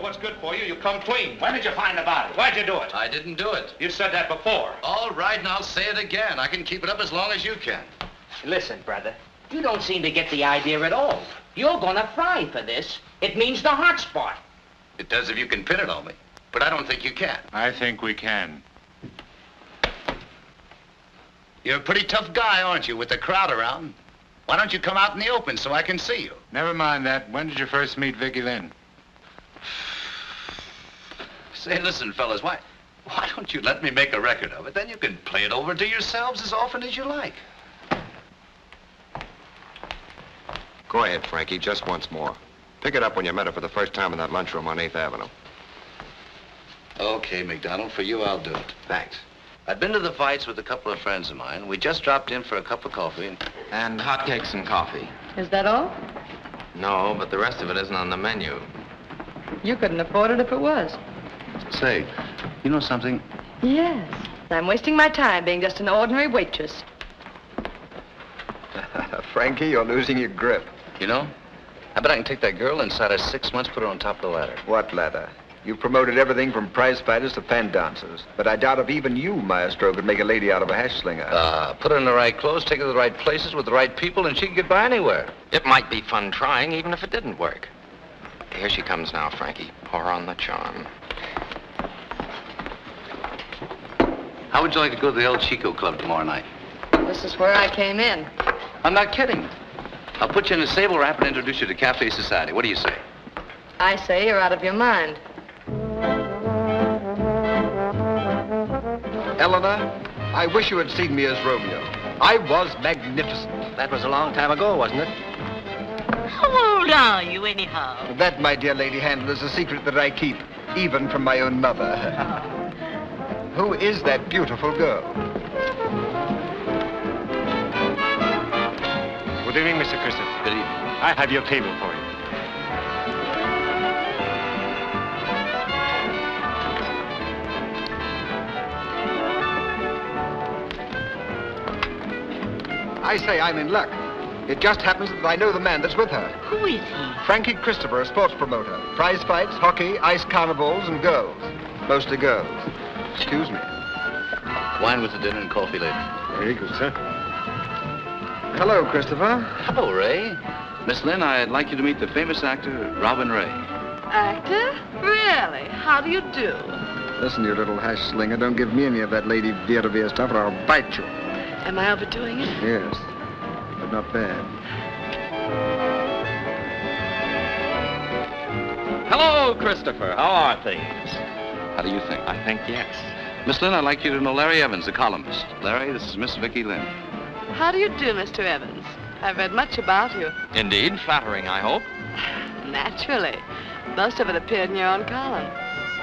what's good for you, you come clean. When did you find the body? Why'd you do it? I didn't do it. You said that before. All right, and I'll say it again. I can keep it up as long as you can. Listen, brother, you don't seem to get the idea at all. You're gonna fry for this. It means the hot spot. It does if you can pin it on me, but I don't think you can. I think we can. You're a pretty tough guy, aren't you, with the crowd around? Why don't you come out in the open so I can see you? Never mind that. When did you first meet Vicky Lynn? Say, listen, fellas, why don't you let me make a record of it? Then you can play it over to yourselves as often as you like. Go ahead, Frankie, just once more. Pick it up when you met her for the first time in that lunchroom on 8th Avenue. Okay, McDonald, for you, I'll do it. Thanks. I'd been to the fights with a couple of friends of mine. We just dropped in for a cup of coffee. And hotcakes and coffee. Is that all? No, but the rest of it isn't on the menu. You couldn't afford it if it was. Say, you know something? Yes. I'm wasting my time being just an ordinary waitress. Frankie, you're losing your grip. You know, I bet I can take that girl inside of 6 months, put her on top of the ladder. What ladder? You've promoted everything from prize fighters to fan dancers. But I doubt if even you, Maestro, could make a lady out of a hash slinger. Put her in the right clothes, take her to the right places with the right people, and she can get by anywhere. It might be fun trying, even if it didn't work. Here she comes now, Frankie. Pour on the charm. How would you like to go to the El Chico Club tomorrow night? This is where I came in. I'm not kidding. I'll put you in a sable wrap and introduce you to Cafe Society. What do you say? I say you're out of your mind. Eleanor, I wish you had seen me as Romeo. I was magnificent. That was a long time ago, wasn't it? How old are you, anyhow? That, my dear Lady Handler, is a secret that I keep, even from my own mother. Who is that beautiful girl? Good evening, Mr. Christopher. Good evening. I have your table for you. I say I'm in luck. It just happens that I know the man that's with her. Who is he? Frankie Christopher, a sports promoter. Prize fights, hockey, ice carnivals, and girls. Mostly girls. Excuse me. Wine with the dinner and coffee later. Very good, sir. Hello, Christopher. Hello, Ray. Miss Lynn, I'd like you to meet the famous actor, Robin Ray. Actor? Really? How do you do? Listen, you little hash slinger, don't give me any of that Lady Vera stuff or I'll bite you. Am I overdoing it? Yes, but not bad. Hello, Christopher. How are things? How do you think? I think yes. Miss Lynn, I'd like you to know Larry Evans, the columnist. Larry, this is Miss Vicky Lynn. How do you do, Mr. Evans? I've read much about you. Indeed, flattering, I hope. Naturally. Most of it appeared in your own column.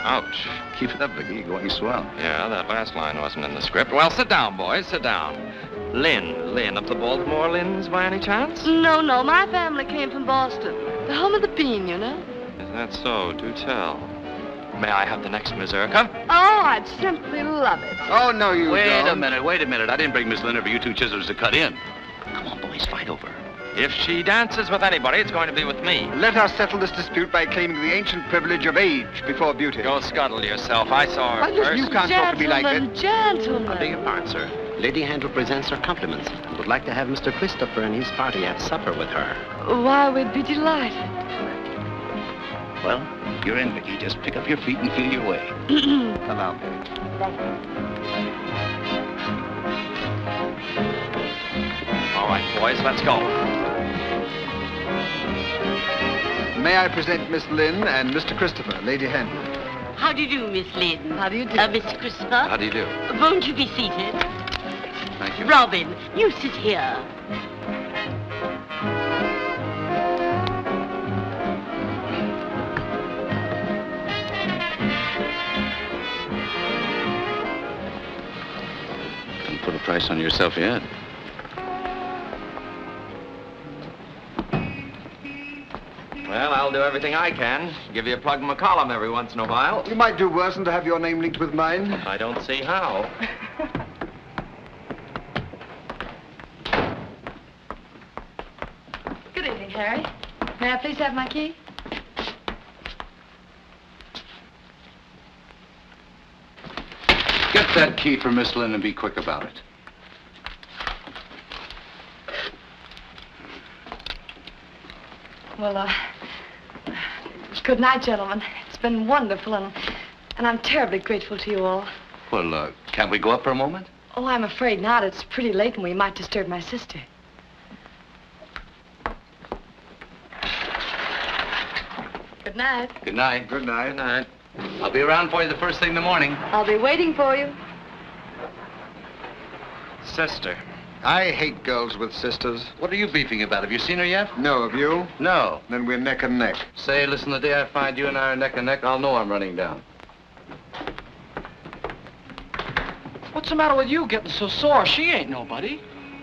Ouch. Keep it up, Vicky. You're going swell. Yeah, that last line wasn't in the script. Well, sit down, boys. Sit down. Lynn of the Baltimore Lynns by any chance? No, my family came from Boston. The home of the bean, you know. Is that so? Do tell. May I have the next mazurka? Oh, I'd simply love it. Oh, no, you Wait don't. a minute. I didn't bring Miss Lynn over for you two chisels to cut in. Come on, boys, fight over her. If she dances with anybody, it's going to be with me. Let us settle this dispute by claiming the ancient privilege of age before beauty. Go scuttle yourself. I saw her Why, listen, first. you can't talk to me like that. Gentlemen. I beg your pardon, sir. Lady Handel presents her compliments and would like to have Mr. Christopher and his party have supper with her. Why, we'd be delighted. Well, you're in, Vicky. Just pick up your feet and feel your way. Allow me. All right, boys, let's go. May I present Miss Lynn and Mr. Christopher, Lady Handel. How do you do, Miss Lynn? How do you do? Mr. Christopher? How do you do? Won't you be seated? Thank you. Robin, you sit here. Don't put a price on yourself yet. Well, I'll do everything I can. Give you a plug in my column every once in a while. You might do worse than to have your name linked with mine. I don't see how. Good evening, Harry. May I please have my key? Get that key for Miss Lynn and be quick about it. Well, good night, gentlemen. It's been wonderful, and I'm terribly grateful to you all. Well, can't we go up for a moment? Oh, I'm afraid not. It's pretty late, and we might disturb my sister. Good night. Good night. Good night. Good night. I'll be around for you the first thing in the morning. I'll be waiting for you. Sister. I hate girls with sisters. What are you beefing about? Have you seen her yet? No, have you? No. Then we're neck and neck. Say, listen, the day I find you and I are neck and neck, I'll know I'm running down. What's the matter with you getting so sore? She ain't nobody.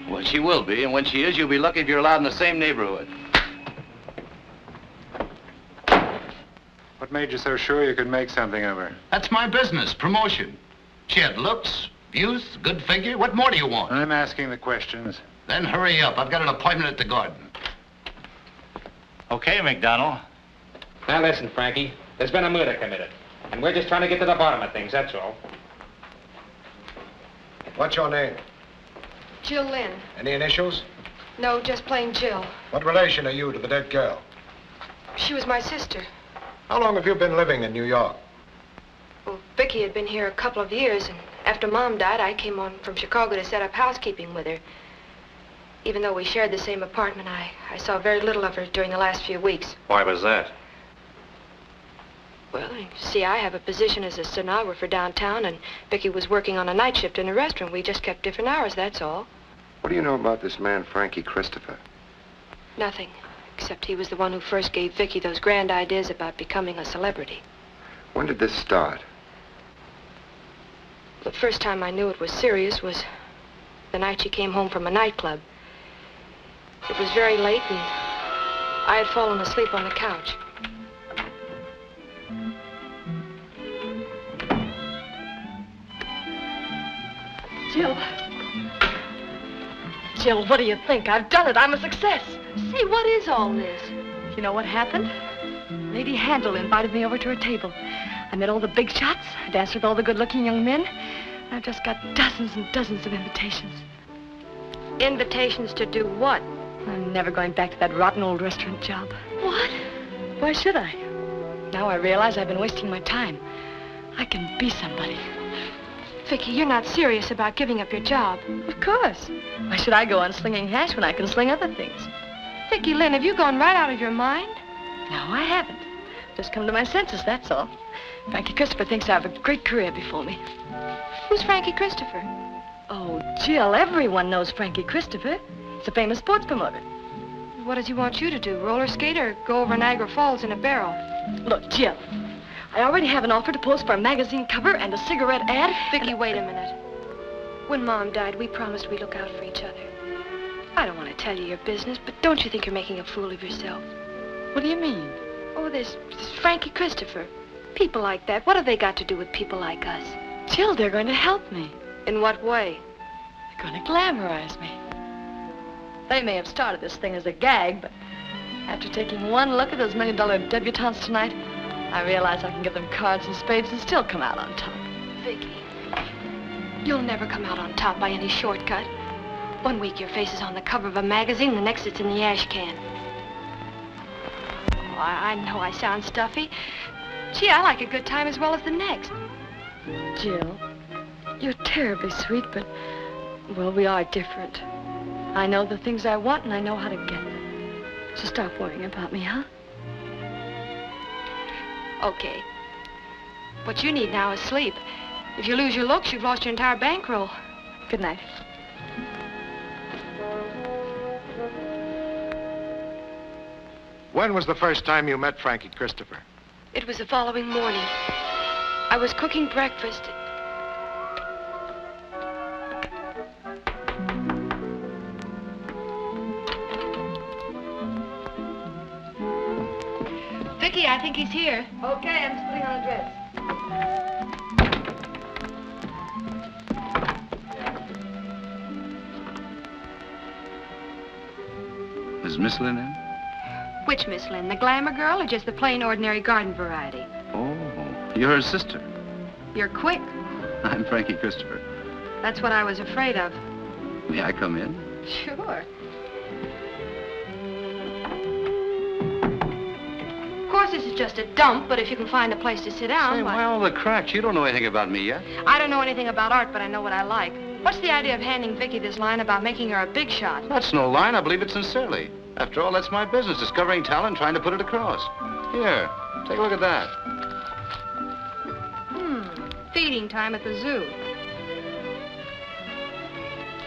Well, she will be, and when she is, you'll be lucky if you're allowed in the same neighborhood. What made you so sure you could make something of her? That's my business, promotion. She had looks, youth, good figure. What more do you want? I'm asking the questions. Then hurry up. I've got an appointment at the garden. Okay, McDonald. Now listen, Frankie. There's been a murder committed. And we're just trying to get to the bottom of things, that's all. What's your name? Jill Lynn. Any initials? No, just plain Jill. What relation are you to the dead girl? She was my sister. How long have you been living in New York? Well, Vicky had been here a couple of years, and after Mom died, I came on from Chicago to set up housekeeping with her. Even though we shared the same apartment, I saw very little of her during the last few weeks. Why was that? Well, you see, I have a position as a stenographer downtown, and Vicky was working on a night shift in a restaurant. We just kept different hours, that's all. What do you know about this man, Frankie Christopher? Nothing, except he was the one who first gave Vicky those grand ideas about becoming a celebrity. When did this start? The first time I knew it was serious was the night she came home from a nightclub. It was very late, and I had fallen asleep on the couch. Jill, what do you think? I've done it. I'm a success. Say, what is all this? You know what happened? Lady Handel invited me over to her table. I met all the big shots. I danced with all the good-looking young men. I've just got dozens and dozens of invitations. Invitations to do what? I'm never going back to that rotten old restaurant job. What? Why should I? Now I realize I've been wasting my time. I can be somebody. Vicky, you're not serious about giving up your job. Of course. Why should I go on slinging hash when I can sling other things? Vicky Lynn, have you gone right out of your mind? No, I haven't. Just come to my senses, that's all. Frankie Christopher thinks I have a great career before me. Who's Frankie Christopher? Oh, Jill, everyone knows Frankie Christopher. He's a famous sports promoter. What does he want you to do, roller skate or go over Niagara Falls in a barrel? Look, Jill, I already have an offer to post for a magazine cover and a cigarette ad. Vicky, wait a minute. When Mom died, we promised we'd look out for each other. I don't want to tell you your business, but don't you think you're making a fool of yourself? What do you mean? Oh, this Frankie Christopher. People like that, what have they got to do with people like us? Jill, they're going to help me. In what way? They're going to glamorize me. They may have started this thing as a gag, but after taking one look at those $1 million debutantes tonight, I realize I can give them cards and spades and still come out on top. Vicky, you'll never come out on top by any shortcut. One week your face is on the cover of a magazine, the next it's in the ash can. Oh, I know I sound stuffy. Gee, I like a good time as well as the next. Jill, you're terribly sweet, but, well, we are different. I know the things I want, and I know how to get them. So stop worrying about me, huh? Okay. What you need now is sleep. If you lose your looks, you've lost your entire bankroll. Good night. When was the first time you met Frankie Christopher? It was the following morning. I was cooking breakfast. Vicky, I think he's here. Okay, I'm just putting on a dress. Is Miss Lynn in? Which Miss Lynn? The glamour girl or just the plain, ordinary garden variety? Oh, you're her sister. You're quick. I'm Frankie Christopher. That's what I was afraid of. May I come in? Sure. Of course, this is just a dump, but if you can find a place to sit down, Hey, why all the cracks? You don't know anything about me yet. I don't know anything about art, but I know what I like. What's the idea of handing Vicky this line about making her a big shot? That's no line. I believe it sincerely. After all, that's my business, discovering talent, trying to put it across. Here, take a look at that. Feeding time at the zoo.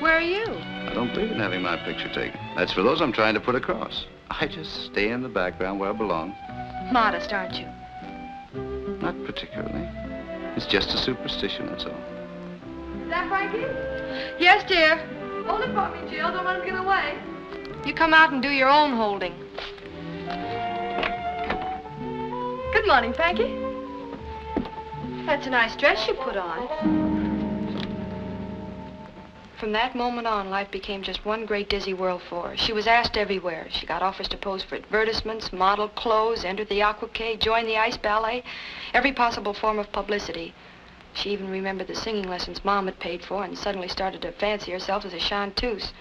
Where are you? I don't believe in having my picture taken. That's for those I'm trying to put across. I just stay in the background where I belong. Modest, aren't you? Not particularly. It's just a superstition, that's all. Is that Frankie? Yes, dear. Hold it for me, Jill. Don't let him get away. You come out and do your own holding. Good morning, Frankie. That's a nice dress you put on. From that moment on, life became just one great dizzy whirl for her. She was asked everywhere. She got offers to pose for advertisements, model clothes, enter the aqua quay, join the ice ballet, every possible form of publicity. She even remembered the singing lessons Mom had paid for and suddenly started to fancy herself as a chanteuse.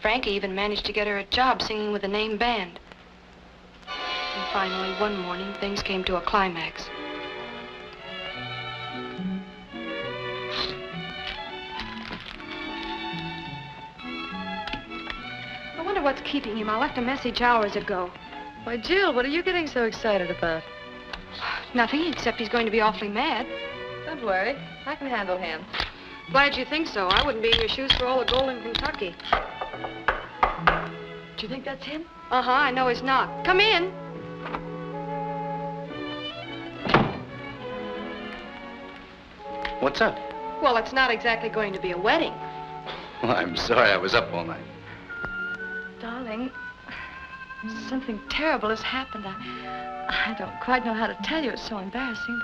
Frankie even managed to get her a job singing with a name band. And finally, one morning, things came to a climax. I wonder what's keeping him. I left a message hours ago. Why, Jill, what are you getting so excited about? Nothing, except he's going to be awfully mad. Don't worry. I can handle him. Glad you think so. I wouldn't be in your shoes for all the gold in Kentucky. Do you think that's him? Uh-huh, I know his knock. Come in. What's up? Well, it's not exactly going to be a wedding. Well, I'm sorry I was up all night. Darling, something terrible has happened. I don't quite know how to tell you. It's so embarrassing,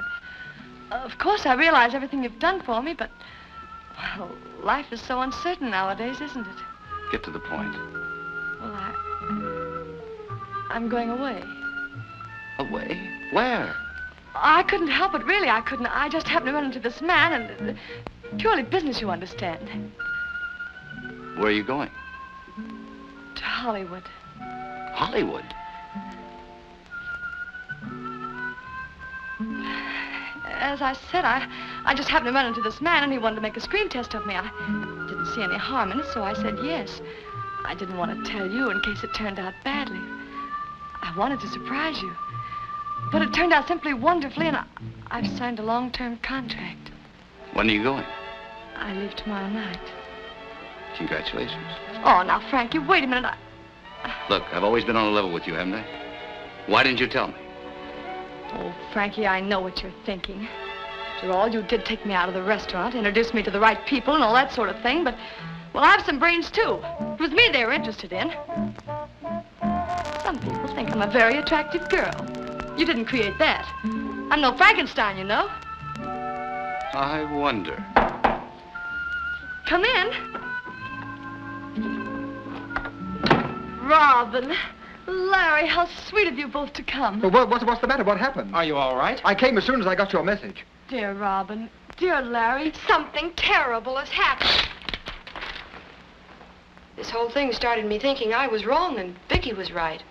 but... Of course, I realize everything you've done for me, but... Well, life is so uncertain nowadays, isn't it? Get to the point. Well, I'm going away. Away? Where? I couldn't help it, really. I couldn't. I just happened to run into this man, and... purely business, you understand. Where are you going? To Hollywood. Hollywood? As I said, I just happened to run into this man, and he wanted to make a screen test of me. I didn't see any harm in it, so I said yes. I didn't want to tell you in case it turned out badly. I wanted to surprise you. But it turned out simply wonderfully, and I've signed a long-term contract. When are you going? I leave tomorrow night. Congratulations. Oh, now, Frankie, wait a minute. Look, I've always been on a level with you, haven't I? Why didn't you tell me? Oh, Frankie, I know what you're thinking. After all, you did take me out of the restaurant, introduce me to the right people and all that sort of thing, but, well, I have some brains, too. It was me they were interested in. Some people think I'm a very attractive girl. You didn't create that. I'm no Frankenstein, you know. I wonder. Come in. Robin, Larry, how sweet of you both to come. Well, what's the matter? What happened? Are you all right? I came as soon as I got your message. Dear Robin, dear Larry. Something terrible has happened. This whole thing started me thinking I was wrong and Vicky was right.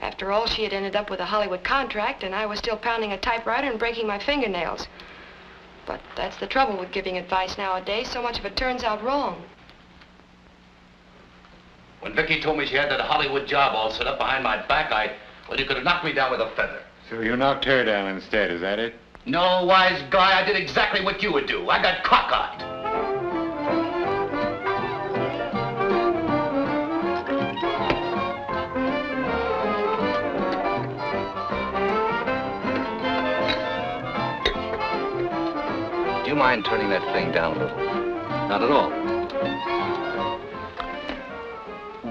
After all, she had ended up with a Hollywood contract, and I was still pounding a typewriter and breaking my fingernails. But that's the trouble with giving advice nowadays. So much of it turns out wrong. When Vicky told me she had that Hollywood job all set up behind my back, well, you could have knocked me down with a feather. So you knocked her down instead, is that it? No, wise guy, I did exactly what you would do. I got cockeyed. Do you mind turning that thing down a little? Not at all.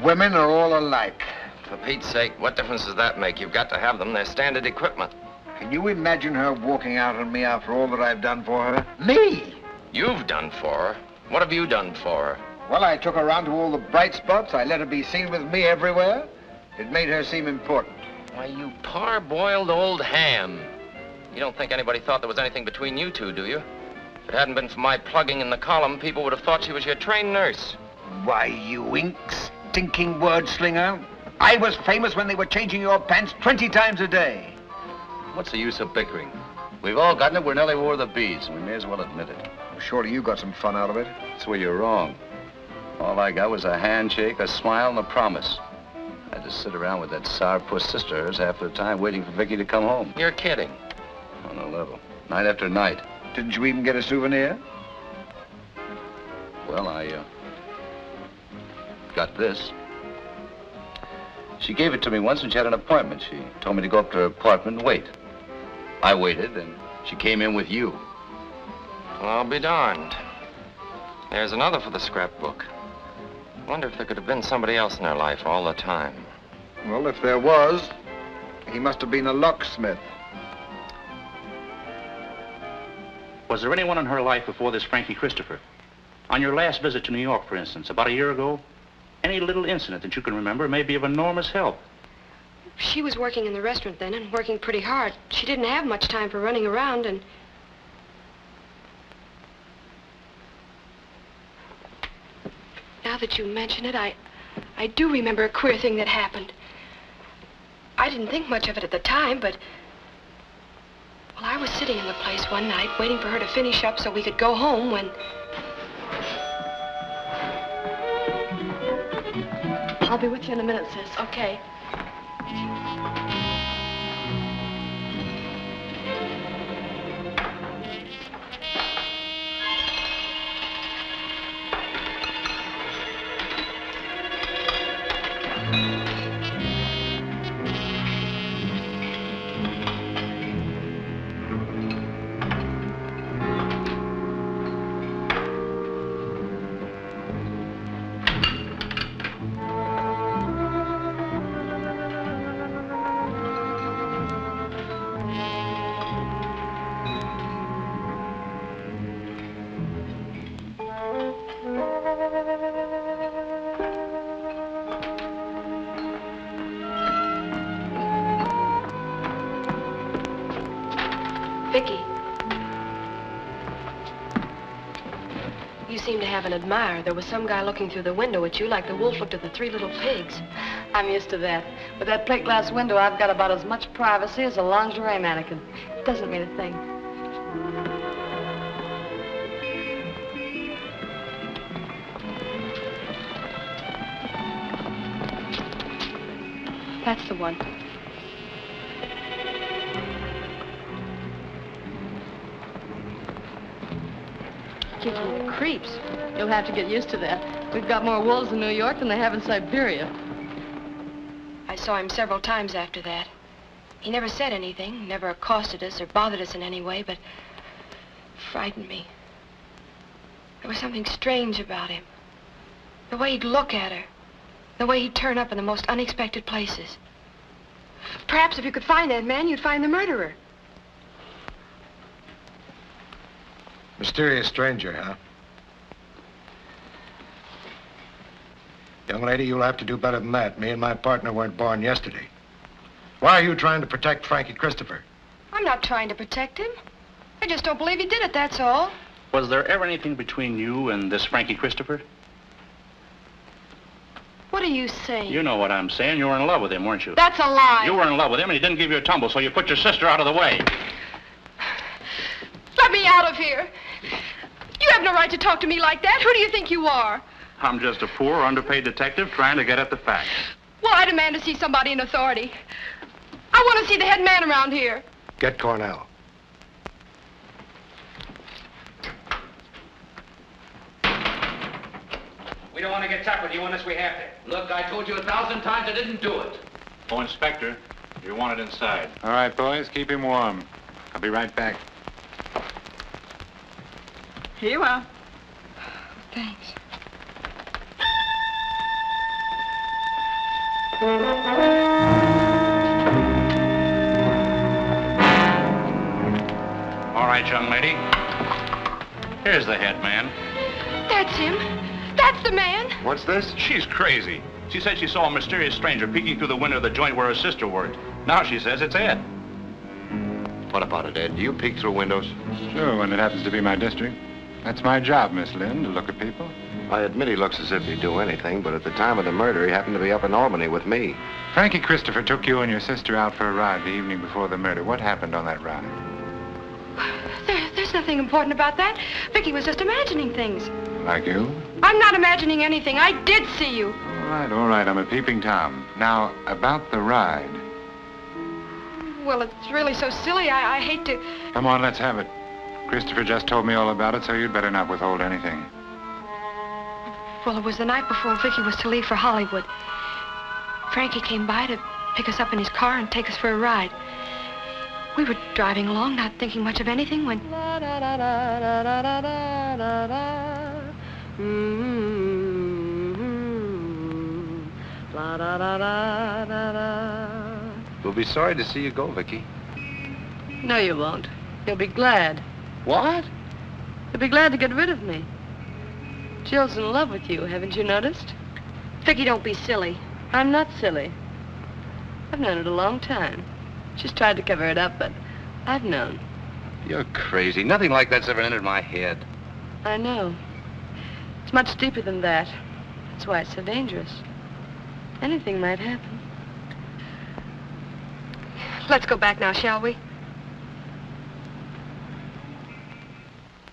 Women are all alike. For Pete's sake, what difference does that make? You've got to have them. They're standard equipment. Can you imagine her walking out on me after all that I've done for her? Me! You've done for her? What have you done for her? Well, I took her around to all the bright spots. I let her be seen with me everywhere. It made her seem important. Why, you parboiled old ham. You don't think anybody thought there was anything between you two, do you? If it hadn't been for my plugging in the column, people would have thought she was your trained nurse. Why, you ink stinking word slinger. I was famous when they were changing your pants 20 times a day. What's the use of bickering? We've all gotten it where Nellie wore the beads, and we may as well admit it. Surely you got some fun out of it. That's where you're wrong. All I got was a handshake, a smile, and a promise. I had to sit around with that sourpuss sister of hers half the time waiting for Vicky to come home. You're kidding. On the level. Night after night. Didn't you even get a souvenir? Well, I got this. She gave it to me once when she had an appointment. She told me to go up to her apartment and wait. I waited, and she came in with you. Well, I'll be darned. There's another for the scrapbook. Wonder if there could have been somebody else in her life all the time. Well, if there was, he must have been a locksmith. Was there anyone in her life before this Frankie Christopher? On your last visit to New York, for instance, about a year ago? Any little incident that you can remember may be of enormous help. She was working in the restaurant then and working pretty hard. She didn't have much time for running around and... Now that you mention it, I do remember a queer thing that happened. I didn't think much of it at the time, but... Well, I was sitting in the place one night waiting for her to finish up so we could go home when... I'll be with you in a minute, sis. Okay. Vicky. You seem to have an admirer. There was some guy looking through the window at you like the wolf looked at the three little pigs. I'm used to that. With that plate glass window, I've got about as much privacy as a lingerie mannequin. It doesn't mean a thing. That's the one. Gives me the creeps. You'll have to get used to that. We've got more wolves in New York than they have in Siberia. I saw him several times after that. He never said anything, never accosted us or bothered us in any way, but frightened me. There was something strange about him. The way he'd look at her. The way he'd turn up in the most unexpected places. Perhaps if you could find that man, you'd find the murderer. Mysterious stranger, huh? Young lady, you'll have to do better than that. Me and my partner weren't born yesterday. Why are you trying to protect Frankie Christopher? I'm not trying to protect him. I just don't believe he did it, that's all. Was there ever anything between you and this Frankie Christopher? What are you saying? You know what I'm saying. You were in love with him, weren't you? That's a lie. You were in love with him, and he didn't give you a tumble, so you put your sister out of the way. Let me out of here. You have no right to talk to me like that. Who do you think you are? I'm just a poor, underpaid detective trying to get at the facts. Well, I demand to see somebody in authority. I want to see the head man around here. Get Cornell. We don't want to get tough with you unless we have to. Look, I told you 1,000 times I didn't do it. Oh, Inspector, you're wanted inside. All right, boys, keep him warm. I'll be right back. Here you are. Thanks. All right, young lady. Here's the head man. That's him. That's the man. What's this? She's crazy. She said she saw a mysterious stranger peeking through the window of the joint where her sister worked. Now she says it's Ed. What about it, Ed? Do you peek through windows? Sure, when it happens to be my district. That's my job, Miss Lynn, to look at people. I admit he looks as if he'd do anything, but at the time of the murder, he happened to be up in Albany with me. Frankie Christopher took you and your sister out for a ride the evening before the murder. What happened on that ride? There's nothing important about that. Vicky was just imagining things. Like you? I'm not imagining anything. I did see you. All right, I'm a peeping Tom. Now, about the ride. Well, it's really so silly. I hate to... Come on, let's have it. Christopher just told me all about it, so you'd better not withhold anything. Well, it was the night before Vicky was to leave for Hollywood. Frankie came by to pick us up in his car and take us for a ride. We were driving along, not thinking much of anything, when... We'll be sorry to see you go, Vicky. No, you won't. You'll be glad. What? You'll be glad to get rid of me. Jill's in love with you, haven't you noticed? Vicky, don't be silly. I'm not silly. I've known it a long time. She's tried to cover it up, but I've known. You're crazy. Nothing like that's ever entered my head. I know. It's much deeper than that. That's why it's so dangerous. Anything might happen. Let's go back now, shall we?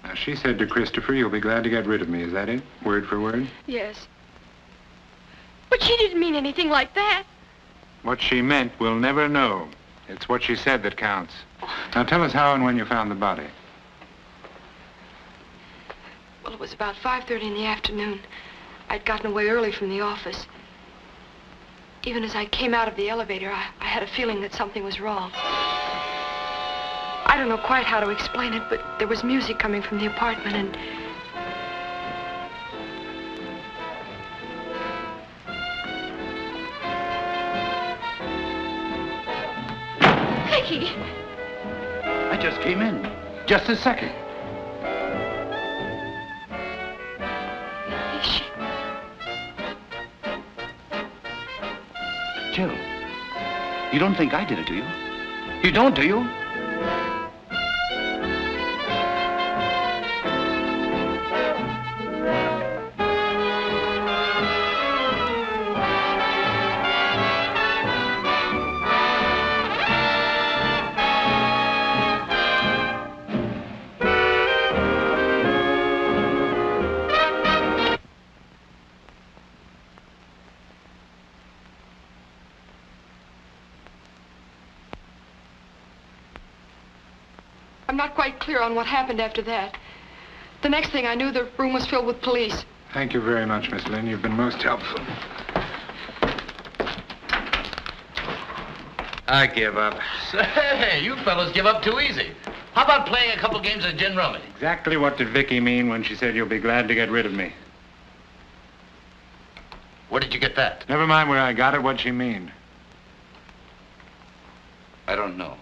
Now, she said to Christopher, you'll be glad to get rid of me. Is that it? Word for word? Yes. But she didn't mean anything like that. What she meant, we'll never know. It's what she said that counts. Now, tell us how and when you found the body. Well, it was about 5:30 in the afternoon. I'd gotten away early from the office. Even as I came out of the elevator, I had a feeling that something was wrong. I don't know quite how to explain it, but there was music coming from the apartment, and... Vicky! I just came in. Just a second. Is she... Jill, you don't think I did it, do you? You don't, do you? I'm not quite clear on what happened after that. The next thing I knew, the room was filled with police. Thank you very much, Miss Lynn. You've been most helpful. I give up. Say, you fellas give up too easy. How about playing a couple games of gin rummy? Exactly what did Vicky mean when she said you'll be glad to get rid of me? Where did you get that? Never mind where I got it, what'd she mean? I don't know.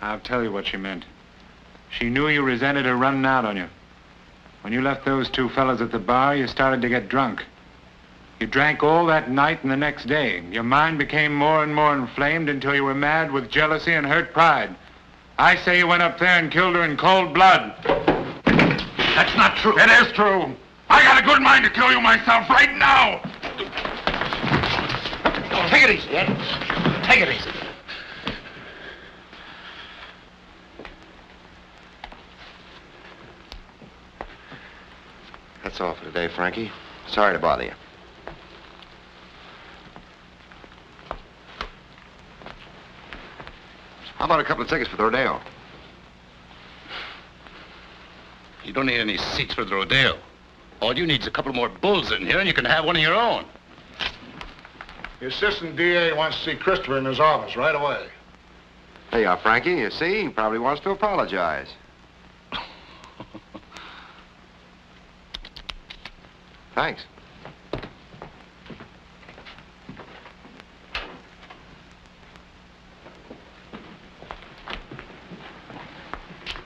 I'll tell you what she meant. She knew you resented her running out on you. When you left those two fellas at the bar, you started to get drunk. You drank all that night and the next day. Your mind became more and more inflamed until you were mad with jealousy and hurt pride. I say you went up there and killed her in cold blood. That's not true. It is true. I got a good mind to kill you myself right now. Oh, take it easy, Ed. Take it easy. That's all for today, Frankie. Sorry to bother you. How about a couple of tickets for the rodeo? You don't need any seats for the rodeo. All you need is a couple more bulls in here, and you can have one of your own. The assistant DA wants to see Christopher in his office right away. There you are, Frankie. You see, he probably wants to apologize. Thanks.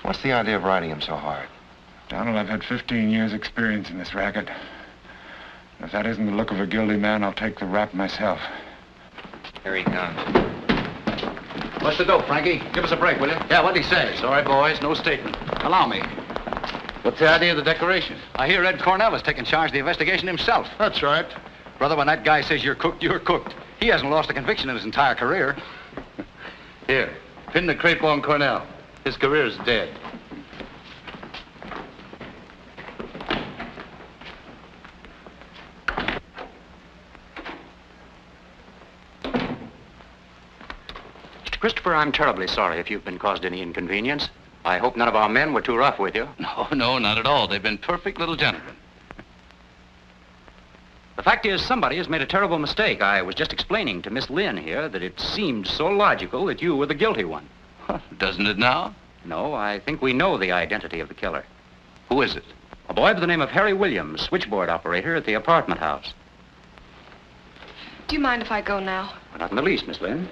What's the idea of riding him so hard? Donald, I've had 15 years' experience in this racket. If that isn't the look of a guilty man, I'll take the rap myself. Here he comes. What's the dope, Frankie? Give us a break, will you? Yeah, what'd he say? Sorry, boys, no statement. Allow me. What's the idea of the decoration? I hear Ed Cornell is taking charge of the investigation himself. That's right. Brother, when that guy says you're cooked, you're cooked. He hasn't lost a conviction in his entire career. Here, pin the crepe on Cornell. His career's dead. Mr. Christopher, I'm terribly sorry if you've been caused any inconvenience. I hope none of our men were too rough with you. No, not at all. They've been perfect little gentlemen. The fact is, somebody has made a terrible mistake. I was just explaining to Miss Lynn here that it seemed so logical that you were the guilty one. Doesn't it now? No, I think we know the identity of the killer. Who is it? A boy by the name of Harry Williams, switchboard operator at the apartment house. Do you mind if I go now? Not in the least, Miss Lynn.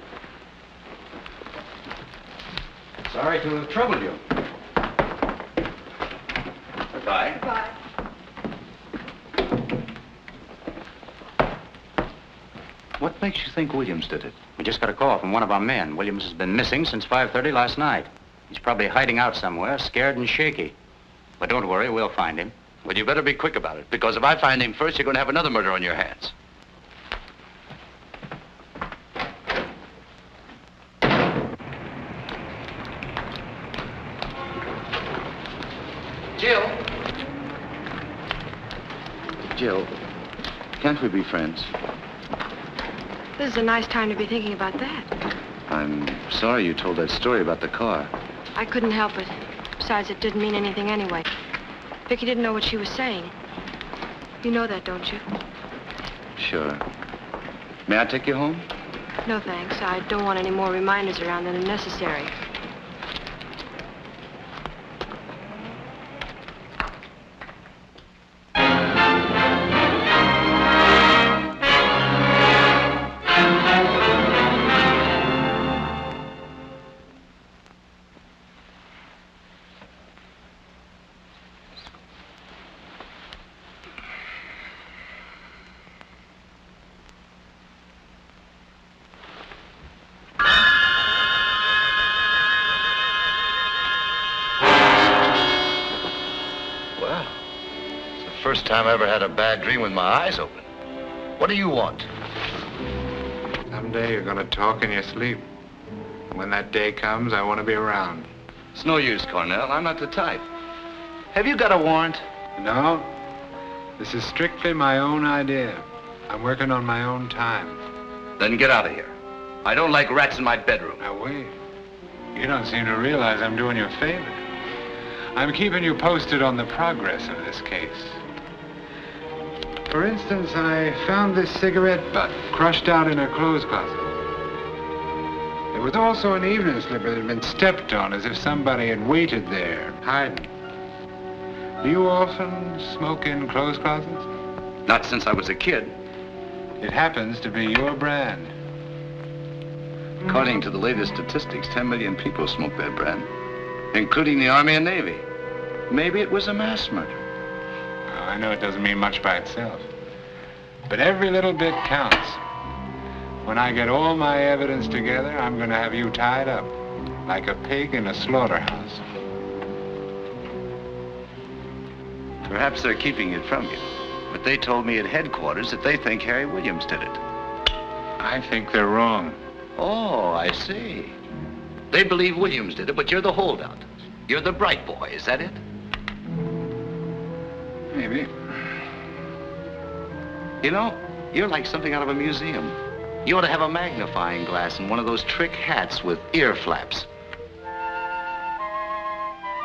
Sorry to have troubled you. Goodbye. Goodbye. What makes you think Williams did it? We just got a call from one of our men. Williams has been missing since 5:30 last night. He's probably hiding out somewhere, scared and shaky. But don't worry, we'll find him. Well, you better be quick about it, because if I find him first, you're going to have another murder on your hands. Jill, can't we be friends? This is a nice time to be thinking about that. I'm sorry you told that story about the car. I couldn't help it. Besides, it didn't mean anything anyway. Vicky didn't know what she was saying. You know that, don't you? Sure. May I take you home? No, thanks. I don't want any more reminders around than are necessary. First time I ever had a bad dream with my eyes open. What do you want? Someday you're going to talk in your sleep. When that day comes, I want to be around. It's no use, Cornell. I'm not the type. Have you got a warrant? No. This is strictly my own idea. I'm working on my own time. Then get out of here. I don't like rats in my bedroom. Now, wait. You don't seem to realize I'm doing you a favor. I'm keeping you posted on the progress of this case. For instance, I found this cigarette butt crushed out in her clothes closet. There was also an evening slipper that had been stepped on as if somebody had waited there, hiding. Do you often smoke in clothes closets? Not since I was a kid. It happens to be your brand. According to the latest statistics, 10 million people smoke that brand, including the Army and Navy. Maybe it was a mass murder. Oh, I know it doesn't mean much by itself. But every little bit counts. When I get all my evidence together, I'm going to have you tied up, like a pig in a slaughterhouse. Perhaps they're keeping it from you. But they told me at headquarters that they think Harry Williams did it. I think they're wrong. Oh, I see. They believe Williams did it, but you're the holdout. You're the bright boy, is that it? Maybe. You know, you're like something out of a museum. You ought to have a magnifying glass and one of those trick hats with ear flaps.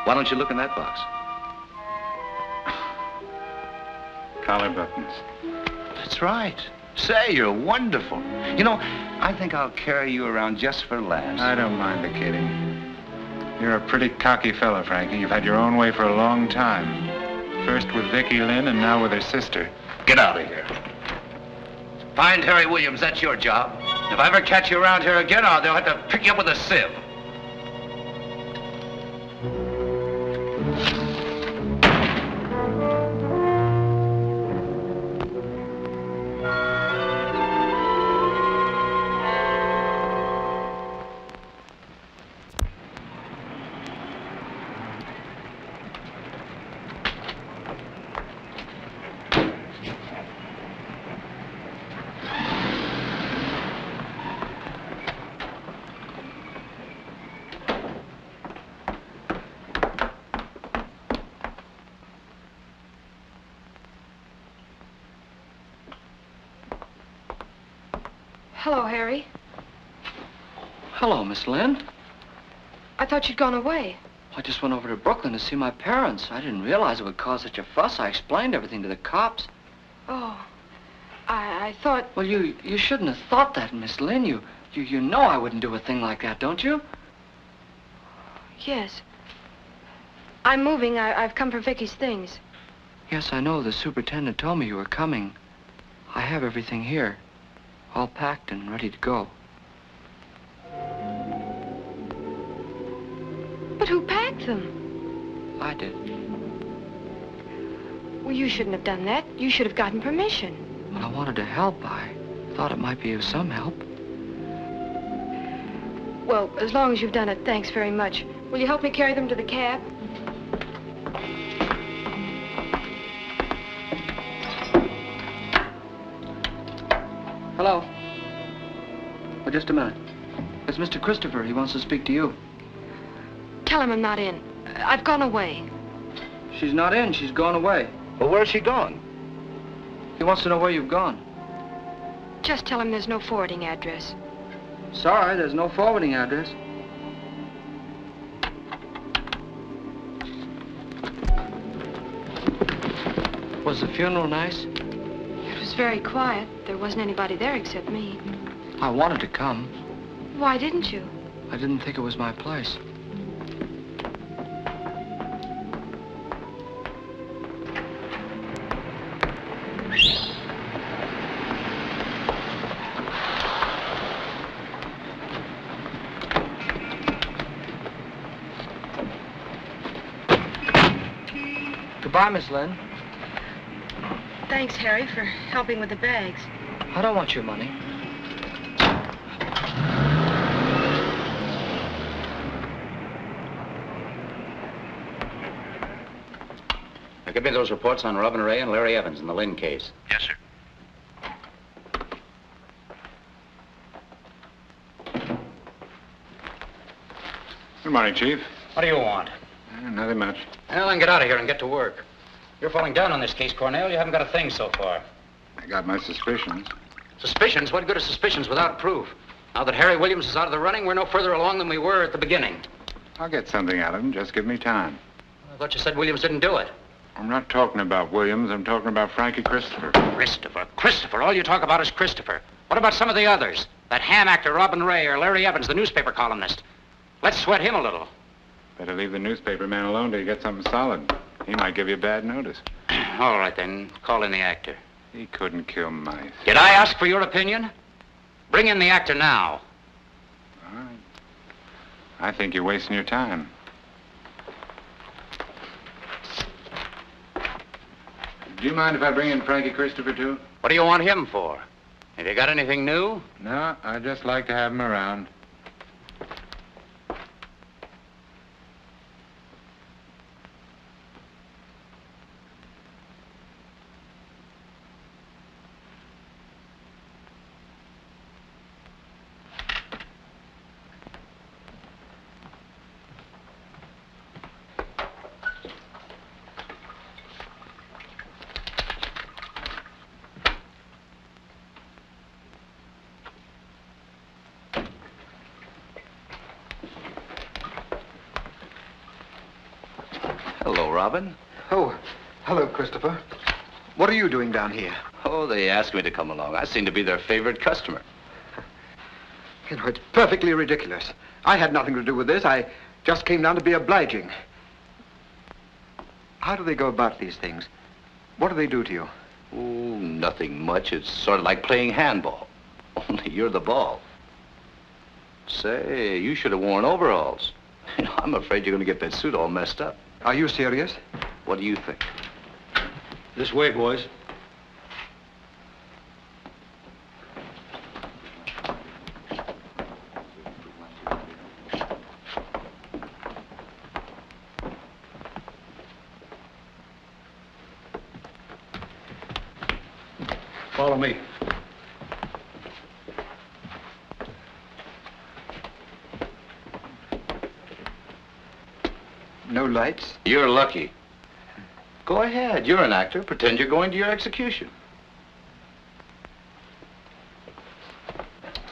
Why don't you look in that box? Collar buttons. That's right. Say, you're wonderful. You know, I think I'll carry you around just for laughs. I don't mind the kidding. You're a pretty cocky fellow, Frankie. You've had your own way for a long time. First with Vicky Lynn and now with her sister. Get out of here. Find Harry Williams, that's your job. If I ever catch you around here again, they'll have to pick you up with a sieve. Hello, Harry. Hello, Miss Lynn. I thought you'd gone away. I just went over to Brooklyn to see my parents. I didn't realize it would cause such a fuss. I explained everything to the cops. Oh, I thought... Well, you shouldn't have thought that, Miss Lynn. You know I wouldn't do a thing like that, don't you? Yes. I'm moving. I've come for Vicky's things. Yes, I know. The superintendent told me you were coming. I have everything here, all packed and ready to go. But who packed them? I did. Well, you shouldn't have done that. You should have gotten permission. Well, I wanted to help. I thought it might be of some help. Well, as long as you've done it, thanks very much. Will you help me carry them to the cab? Hello. Oh, just a minute. It's Mr. Christopher. He wants to speak to you. Tell him I'm not in. I've gone away. She's not in. She's gone away. Well, where's she gone? He wants to know where you've gone. Just tell him there's no forwarding address. Sorry, there's no forwarding address. Was the funeral nice? It was very quiet. There wasn't anybody there except me. I wanted to come. Why didn't you? I didn't think it was my place. Goodbye, Miss Lynn. Thanks, Harry, for helping with the bags. I don't want your money. Now, give me those reports on Robin Ray and Larry Evans in the Lynn case. Yes, sir. Good morning, Chief. What do you want? Nothing much. Well, then get out of here and get to work. You're falling down on this case, Cornell. You haven't got a thing so far. I got my suspicions. Suspicions? What good are suspicions without proof? Now that Harry Williams is out of the running, we're no further along than we were at the beginning. I'll get something out of him. Just give me time. I thought you said Williams didn't do it. I'm not talking about Williams. I'm talking about Frankie Christopher. Christopher. All you talk about is Christopher. What about some of the others? That ham actor, Robin Ray, or Larry Evans, the newspaper columnist. Let's sweat him a little. Better leave the newspaper man alone till you get something solid. He might give you a bad notice. All right, then. Call in the actor. He couldn't kill mice. Did I ask for your opinion? Bring in the actor now. All right. I think you're wasting your time. Do you mind if I bring in Frankie Christopher, too? What do you want him for? Have you got anything new? No, I just like to have him around. Hello, Robin. Oh, hello, Christopher. What are you doing down here? Oh, they asked me to come along. I seem to be their favorite customer. You know, it's perfectly ridiculous. I had nothing to do with this. I just came down to be obliging. How do they go about these things? What do they do to you? Oh, nothing much. It's sort of like playing handball. Only you're the ball. Say, you should have worn overalls. You know, I'm afraid you're going to get that suit all messed up. Are you serious? What do you think? This way, boys. Follow me. No lights? You're lucky. Go ahead. You're an actor. Pretend you're going to your execution.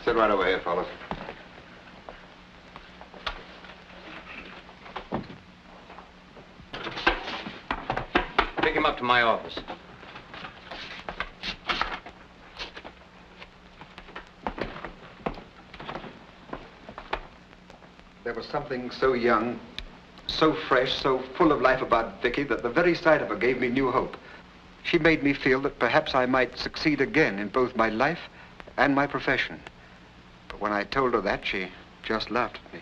Sit right over here, fellas. Take him up to my office. There was something so young, so fresh, so full of life about Vicky that the very sight of her gave me new hope. She made me feel that perhaps I might succeed again in both my life and my profession. But when I told her that, she just laughed at me.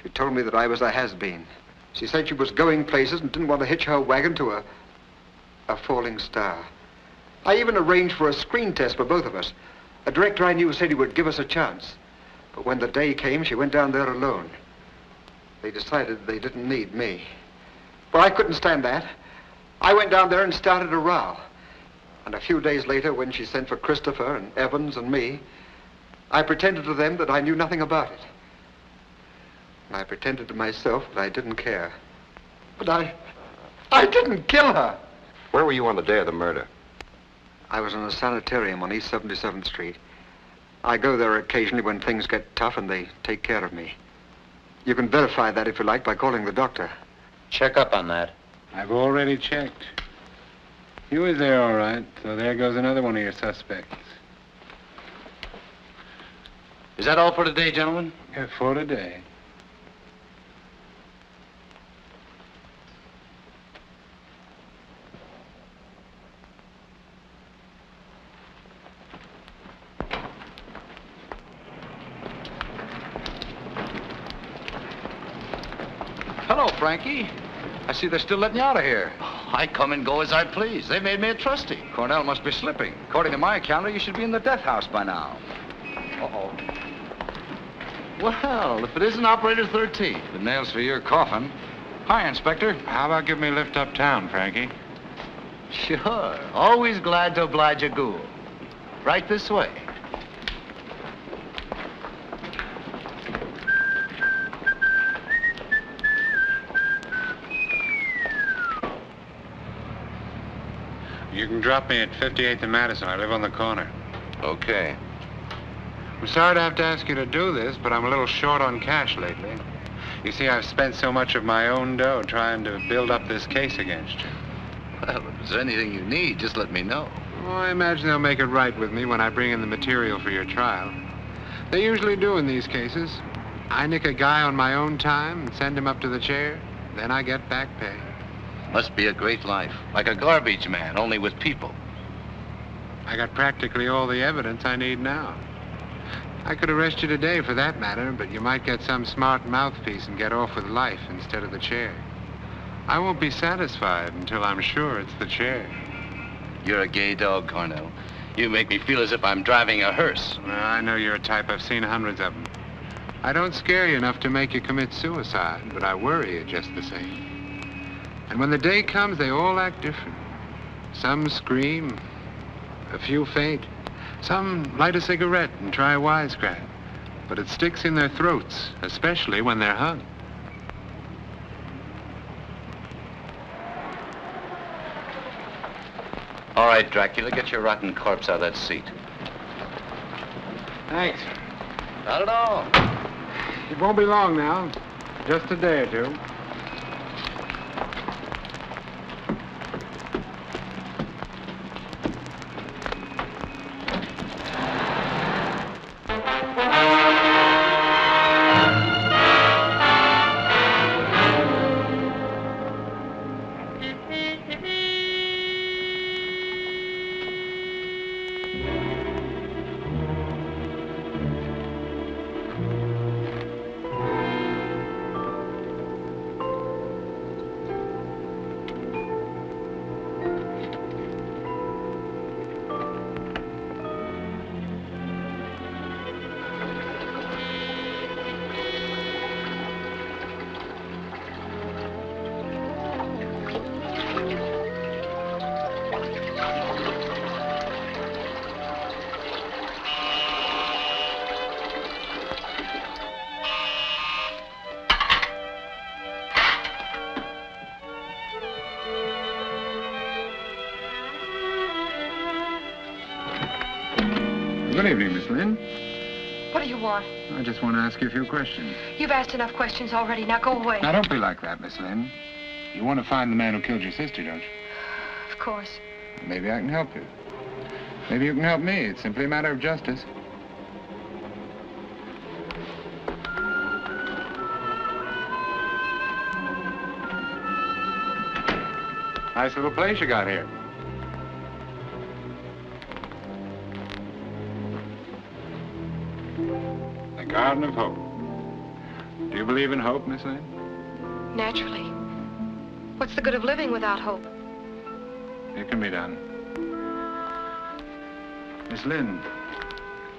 She told me that I was a has-been. She said she was going places and didn't want to hitch her wagon to a falling star. I even arranged for a screen test for both of us. A director I knew said he would give us a chance. But when the day came, she went down there alone. They decided they didn't need me. Well, I couldn't stand that. I went down there and started a row. And a few days later, when she sent for Christopher and Evans and me, I pretended to them that I knew nothing about it. And I pretended to myself that I didn't care. But I didn't kill her. Where were you on the day of the murder? I was in a sanitarium on East 77th Street. I go there occasionally when things get tough and they take care of me. You can verify that if you like by calling the doctor. Check up on that. I've already checked. You was there all right, so there goes another one of your suspects. Is that all for today, gentlemen? Yeah, for today. Hello, Frankie. I see they're still letting you out of here. I come and go as I please. They made me a trustee. Cornell must be slipping. According to my calendar, you should be in the death house by now. Uh-oh. Well, if it isn't Operator 13. The nails for your coffin. Hi, Inspector. How about giving me a lift uptown, Frankie? Sure. Always glad to oblige a ghoul. Right this way. You can drop me at 58th and Madison. I live on the corner. Okay. I'm sorry to have to ask you to do this, but I'm a little short on cash lately. You see, I've spent so much of my own dough trying to build up this case against you. Well, if there's anything you need, just let me know. Oh, I imagine they'll make it right with me when I bring in the material for your trial. They usually do in these cases. I nick a guy on my own time and send him up to the chair. Then I get back pay. Must be a great life. Like a garbage man, only with people. I got practically all the evidence I need now. I could arrest you today for that matter, but you might get some smart mouthpiece and get off with life instead of the chair. I won't be satisfied until I'm sure it's the chair. You're a gay dog, Cornell. You make me feel as if I'm driving a hearse. Well, I know you're a type. I've seen hundreds of them. I don't scare you enough to make you commit suicide, but I worry you just the same. And when the day comes, they all act different. Some scream, a few faint. Some light a cigarette and try a wisecrack. But it sticks in their throats, especially when they're hung. All right, Dracula, get your rotten corpse out of that seat. Thanks. Not at all. It won't be long now. Just a day or two. Good evening, Miss Lynn. What do you want? I just want to ask you a few questions. You've asked enough questions already. Now go away. Now, don't be like that, Miss Lynn. You want to find the man who killed your sister, don't you? Of course. Maybe I can help you. Maybe you can help me. It's simply a matter of justice. Nice little place you got here. The Garden of Hope. Do you believe in hope, Miss Lynn? Naturally. What's the good of living without hope? It can be done. Miss Lynn,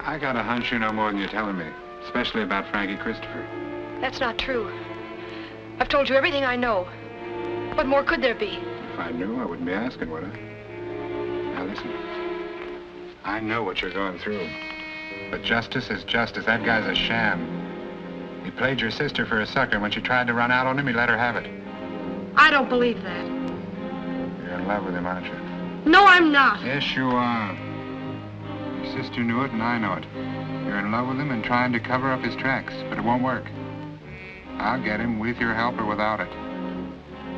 I got a hunch you know more than you're telling me, especially about Frankie Christopher. That's not true. I've told you everything I know. What more could there be? If I knew, I wouldn't be asking, would I? Now listen, I know what you're going through, but justice is justice. That guy's a sham. He played your sister for a sucker. When she tried to run out on him, he let her have it. I don't believe that. You're in love with him, aren't you? No, I'm not. Yes, you are. Your sister knew it, and I know it. You're in love with him and trying to cover up his tracks, but it won't work. I'll get him with your help or without it.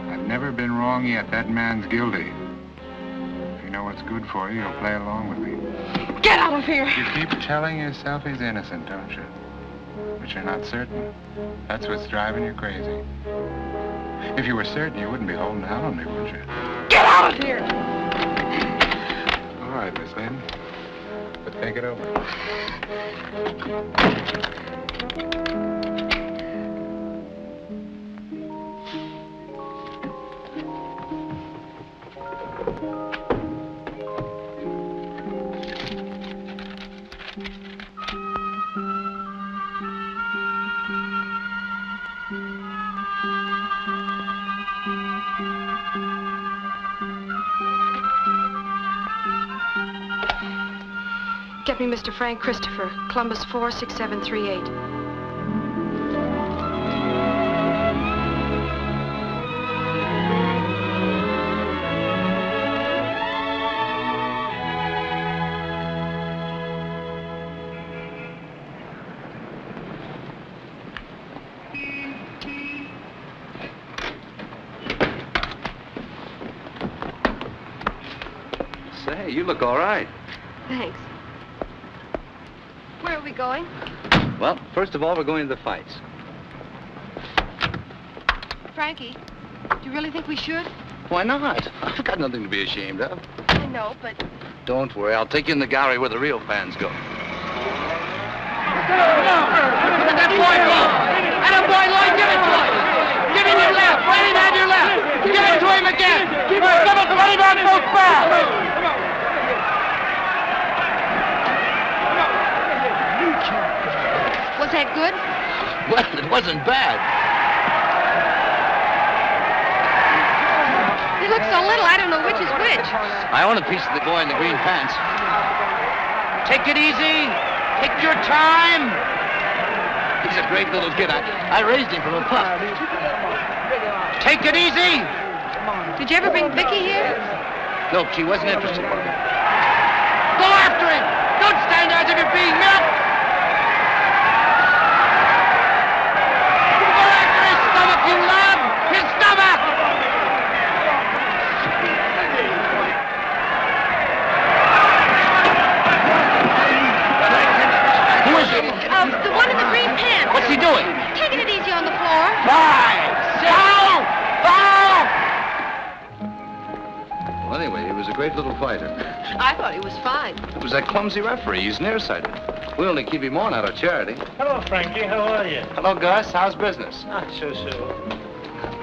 I've never been wrong yet. That man's guilty. If you know what's good for you, you'll play along with me. Get out of here! You keep telling yourself he's innocent, don't you? But you're not certain. That's what's driving you crazy. If you were certain, you wouldn't be holding out on me, would you? Get out of here! All right, Miss Lynn. But think it over. Get me Mr. Frank Christopher, Columbus 46738. Say, you look all right. Thanks. Where are we going? Well, first of all, we're going to the fights. Frankie, do you really think we should? Why not? I've got nothing to be ashamed of. I know, but... Don't worry, I'll take you in the gallery where the real fans go. Let that boy go! Let him, boy, Lloyd, give it to him! Give him your left! Right hand your left! Give it to him again! Give it to him! Let him on both fast! Was that good? Well, it wasn't bad. He looks so little, I don't know which is which. I own a piece of the boy in the green pants. Take it easy. Take your time. He's a great little kid. I raised him from a pup. Take it easy. Did you ever bring Vicky here? No, she wasn't interested. Go after him. Don't stand there as if you're being milked. You love his stomach! Who is it? The one in the green pants. What's he doing? Taking it easy on the floor. Well, anyway, he was a great little fighter. I thought he was fine. It was that clumsy referee. He's nearsighted. We only keep him on out of charity. Hello, Frankie. How are you? Hello, Gus. How's business? Not so.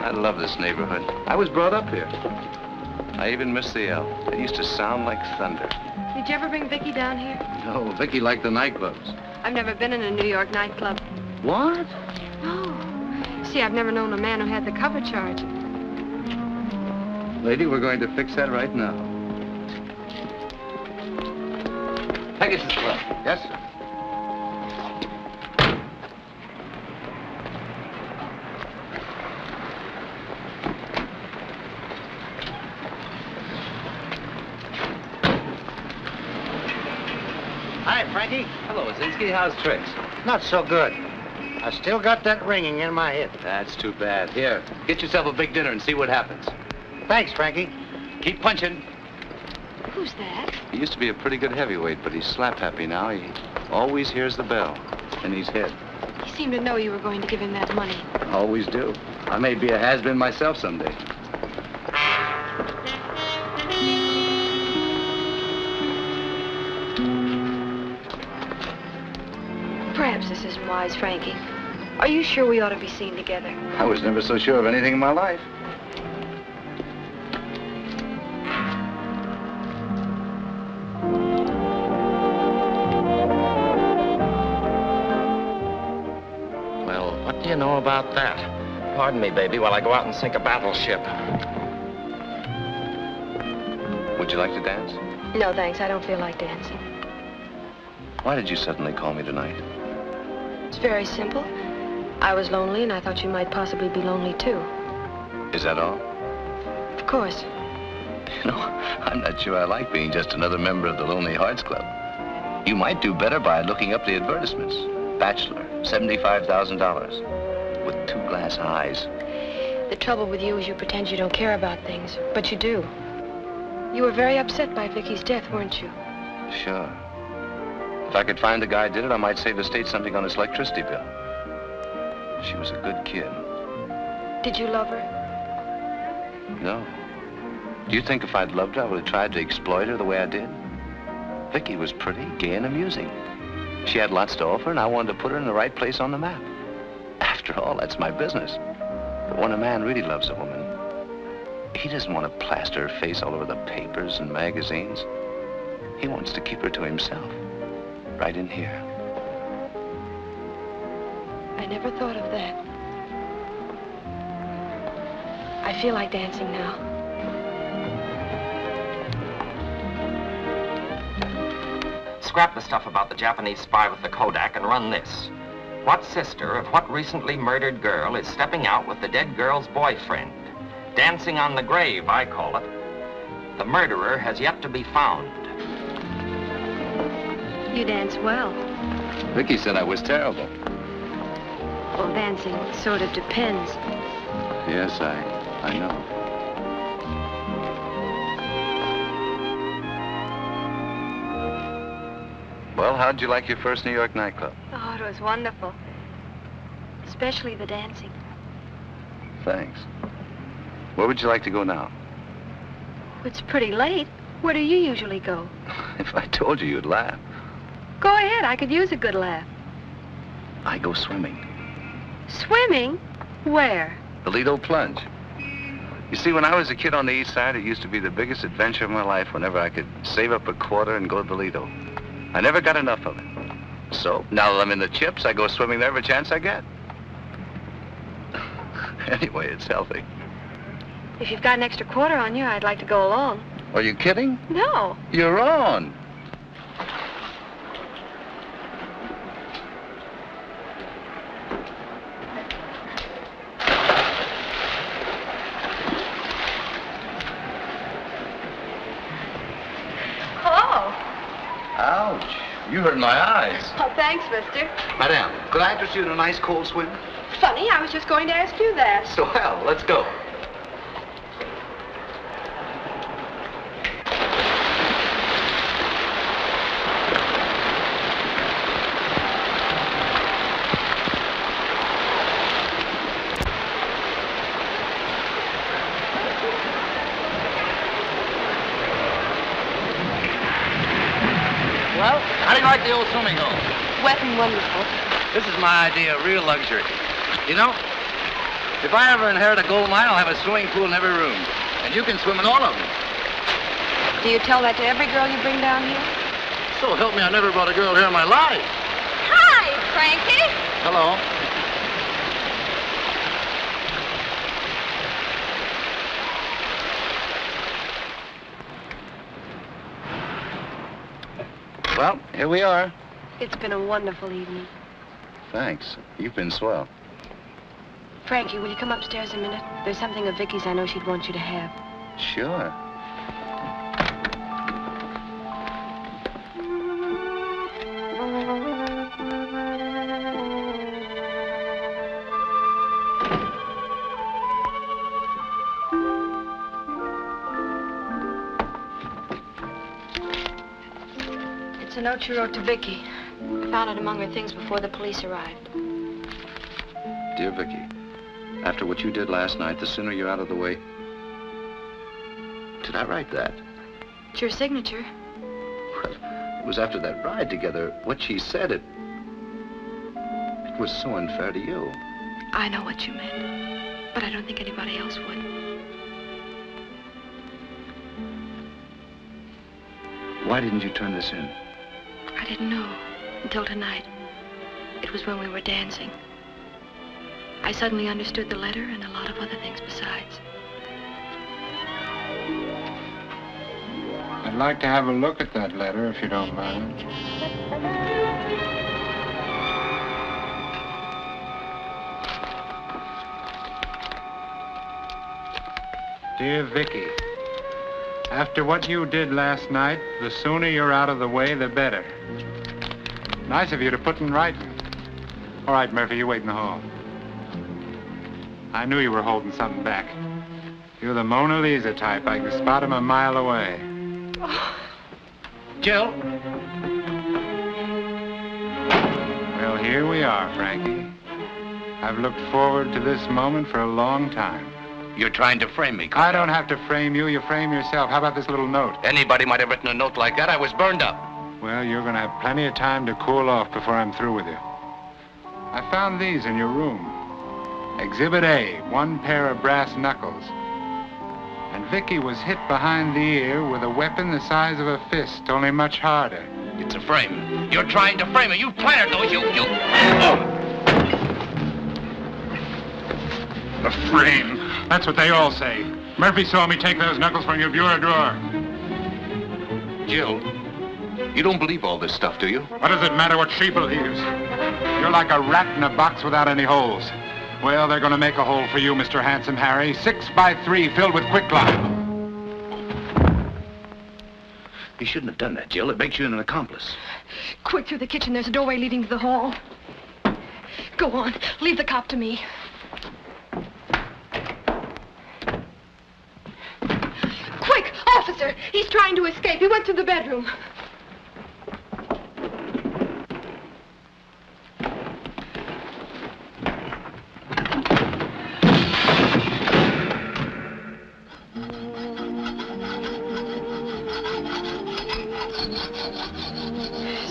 I love this neighborhood. I was brought up here. I even miss the L. It used to sound like thunder. Did you ever bring Vicky down here? No, Vicky liked the nightclubs. I've never been in a New York nightclub. What? No. See, I've never known a man who had the cover charge. Lady, we're going to fix that right now. Pegasus Club. Yes, sir. Hi, Frankie. Hello, Azinski. How's tricks? Not so good. I still got that ringing in my head. That's too bad. Here, get yourself a big dinner and see what happens. Thanks, Frankie. Keep punching. Who's that? He used to be a pretty good heavyweight, but he's slap happy now. He always hears the bell, and he's hit. He seemed to know you were going to give him that money. Always do. I may be a has-been myself someday. Perhaps this isn't wise, Frankie. Are you sure we ought to be seen together? I was never so sure of anything in my life. Well, what do you know about that? Pardon me, baby, while I go out and sink a battleship. Would you like to dance? No, thanks. I don't feel like dancing. Why did you suddenly call me tonight? It's very simple. I was lonely, and I thought you might possibly be lonely, too. Is that all? Of course. You know, I'm not sure I like being just another member of the Lonely Hearts Club. You might do better by looking up the advertisements. Bachelor, $75,000, with 2 glass eyes. The trouble with you is you pretend you don't care about things, but you do. You were very upset by Vicky's death, weren't you? Sure. If I could find the guy who did it, I might save the state something on its electricity bill. She was a good kid. Did you love her? No. Do you think if I'd loved her, I would have tried to exploit her the way I did? Vicky was pretty, gay, and amusing. She had lots to offer, and I wanted to put her in the right place on the map. After all, that's my business. But when a man really loves a woman, he doesn't want to plaster her face all over the papers and magazines. He wants to keep her to himself, right in here. I never thought of that. I feel like dancing now. Scrap the stuff about the Japanese spy with the Kodak and run this. What sister of what recently murdered girl is stepping out with the dead girl's boyfriend? Dancing on the grave, I call it. The murderer has yet to be found. You dance well. Vicky said I was terrible. Well, dancing sort of depends. Yes, I know. Well, how'd you like your first New York nightclub? Oh, it was wonderful. Especially the dancing. Thanks. Where would you like to go now? It's pretty late. Where do you usually go? If I told you, you'd laugh. Go ahead. I could use a good laugh. I go swimming. Swimming? Where? The Lido Plunge. You see, when I was a kid on the East Side, it used to be the biggest adventure of my life whenever I could save up a quarter and go to the Lido. I never got enough of it. So, now that I'm in the chips, I go swimming there every chance I get. Anyway, it's healthy. If you've got an extra quarter on you, I'd like to go along. Are you kidding? No. You're on. Hello. Ouch. You hurt my eyes. Oh, thanks, mister. Madame, could I interest you in a nice cold swim? Funny, I was just going to ask you that. Swell. Let's go. Well, how do you like the old swimming hole? Wet and wonderful. This is my idea of real luxury. You know, if I ever inherit a gold mine, I'll have a swimming pool in every room. And you can swim in all of them. Do you tell that to every girl you bring down here? So help me, I never brought a girl here in my life. Hi, Frankie. Hello. Well, here we are. It's been a wonderful evening. Thanks. You've been swell. Frankie, will you come upstairs a minute? There's something of Vicky's I know she'd want you to have. Sure. It's a note you wrote to Vicky. I found it among her things before the police arrived. Dear Vicky, after what you did last night, the sooner you're out of the way... Did I write that? It's your signature. Well, it was after that ride together. What she said, it was so unfair to you. I know what you meant, but I don't think anybody else would. Why didn't you turn this in? I didn't know until tonight. It was when we were dancing. I suddenly understood the letter and a lot of other things besides. I'd like to have a look at that letter, if you don't mind. Dear Vicky, after what you did last night, the sooner you're out of the way, the better. Nice of you to put in writing. All right, Murphy, you wait in the hall. I knew you were holding something back. You're the Mona Lisa type. I can spot him a mile away. Jill? Well, here we are, Frankie. I've looked forward to this moment for a long time. You're trying to frame me, I don't have to frame you. You frame yourself. How about this little note? Anybody might have written a note like that. I was burned up. Well, you're going to have plenty of time to cool off before I'm through with you. I found these in your room. Exhibit A, one pair of brass knuckles. And Vicky was hit behind the ear with a weapon the size of a fist, only much harder. It's a frame. You're trying to frame it. You planted those. You... The frame. That's what they all say. Murphy saw me take those knuckles from your bureau drawer. Jill, you don't believe all this stuff, do you? What does it matter what she believes? You're like a rat in a box without any holes. Well, they're going to make a hole for you, Mr. Handsome Harry. 6 by 3 filled with quicklime. You shouldn't have done that, Jill. It makes you an accomplice. Quick, through the kitchen. There's a doorway leading to the hall. Go on. Leave the cop to me. Quick, officer! He's trying to escape. He went through the bedroom.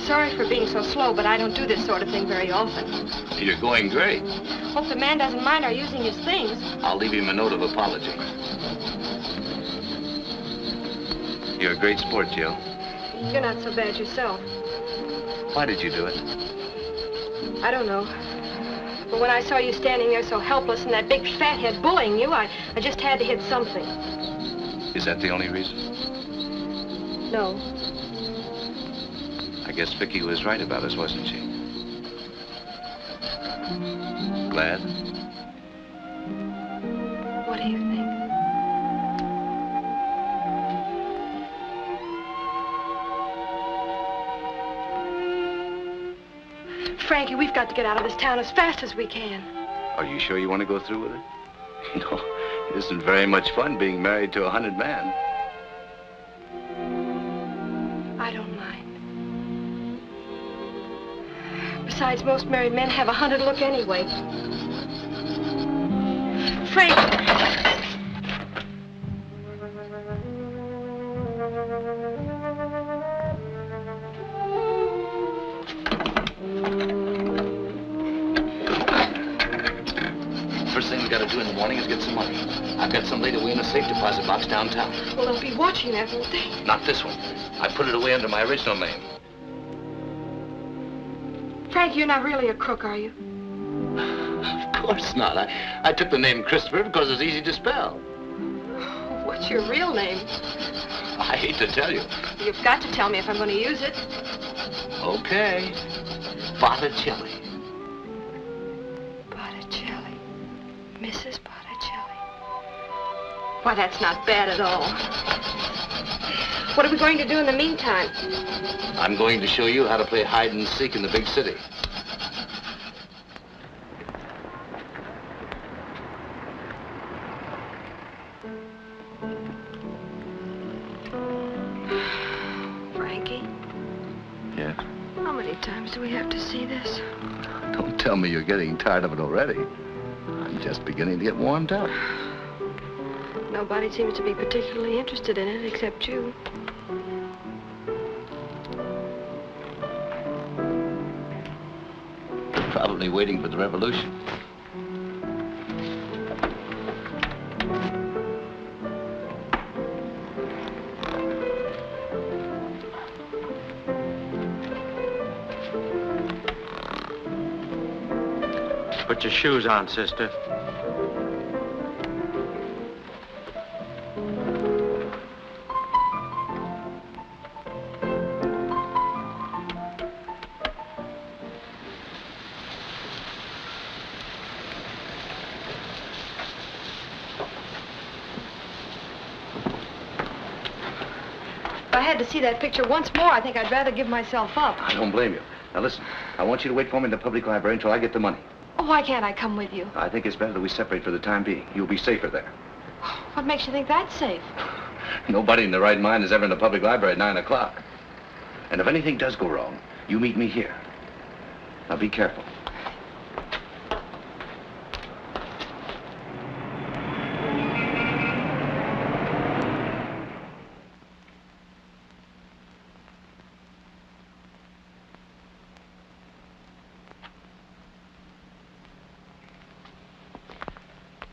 Sorry for being so slow, but I don't do this sort of thing very often. You're going great. Hope the man doesn't mind our using his things. I'll leave him a note of apology. You're a great sport, Jill. You're not so bad yourself. Why did you do it? I don't know. But when I saw you standing there so helpless and that big fathead bullying you, I just had to hit something. Is that the only reason? No. I guess Vicky was right about us, wasn't she? Glad? What do you think? Frankie, we've got to get out of this town as fast as we can. Are you sure you want to go through with it? No, it isn't very much fun being married to a hunted man. I don't mind. Besides, most married men have a hunted look anyway. Frank! First thing we gotta do in the morning is get some money. I've got some laid away in a safe deposit box downtown. Well, they'll be watching that, won't they? Not this one. I put it away under my original name. Frank, you're not really a crook, are you? Of course not. I took the name Christopher because it's easy to spell. What's your real name? I hate to tell you. You've got to tell me if I'm going to use it. Okay. Botticelli. Botticelli. Mrs. Botticelli. Why, that's not bad at all. What are we going to do in the meantime? I'm going to show you how to play hide and seek in the big city. Frankie? Yes? How many times do we have to see this? Don't tell me you're getting tired of it already. I'm just beginning to get warmed up. Nobody seems to be particularly interested in it except you. Probably waiting for the revolution. Put your shoes on, sister. If I had to see that picture once more, I think I'd rather give myself up. I don't blame you. Now listen, I want you to wait for me in the public library until I get the money. Oh, why can't I come with you? I think it's better that we separate for the time being. You'll be safer there. What makes you think that's safe? Nobody in their right mind is ever in the public library at 9 o'clock. And if anything does go wrong, you meet me here. Now be careful.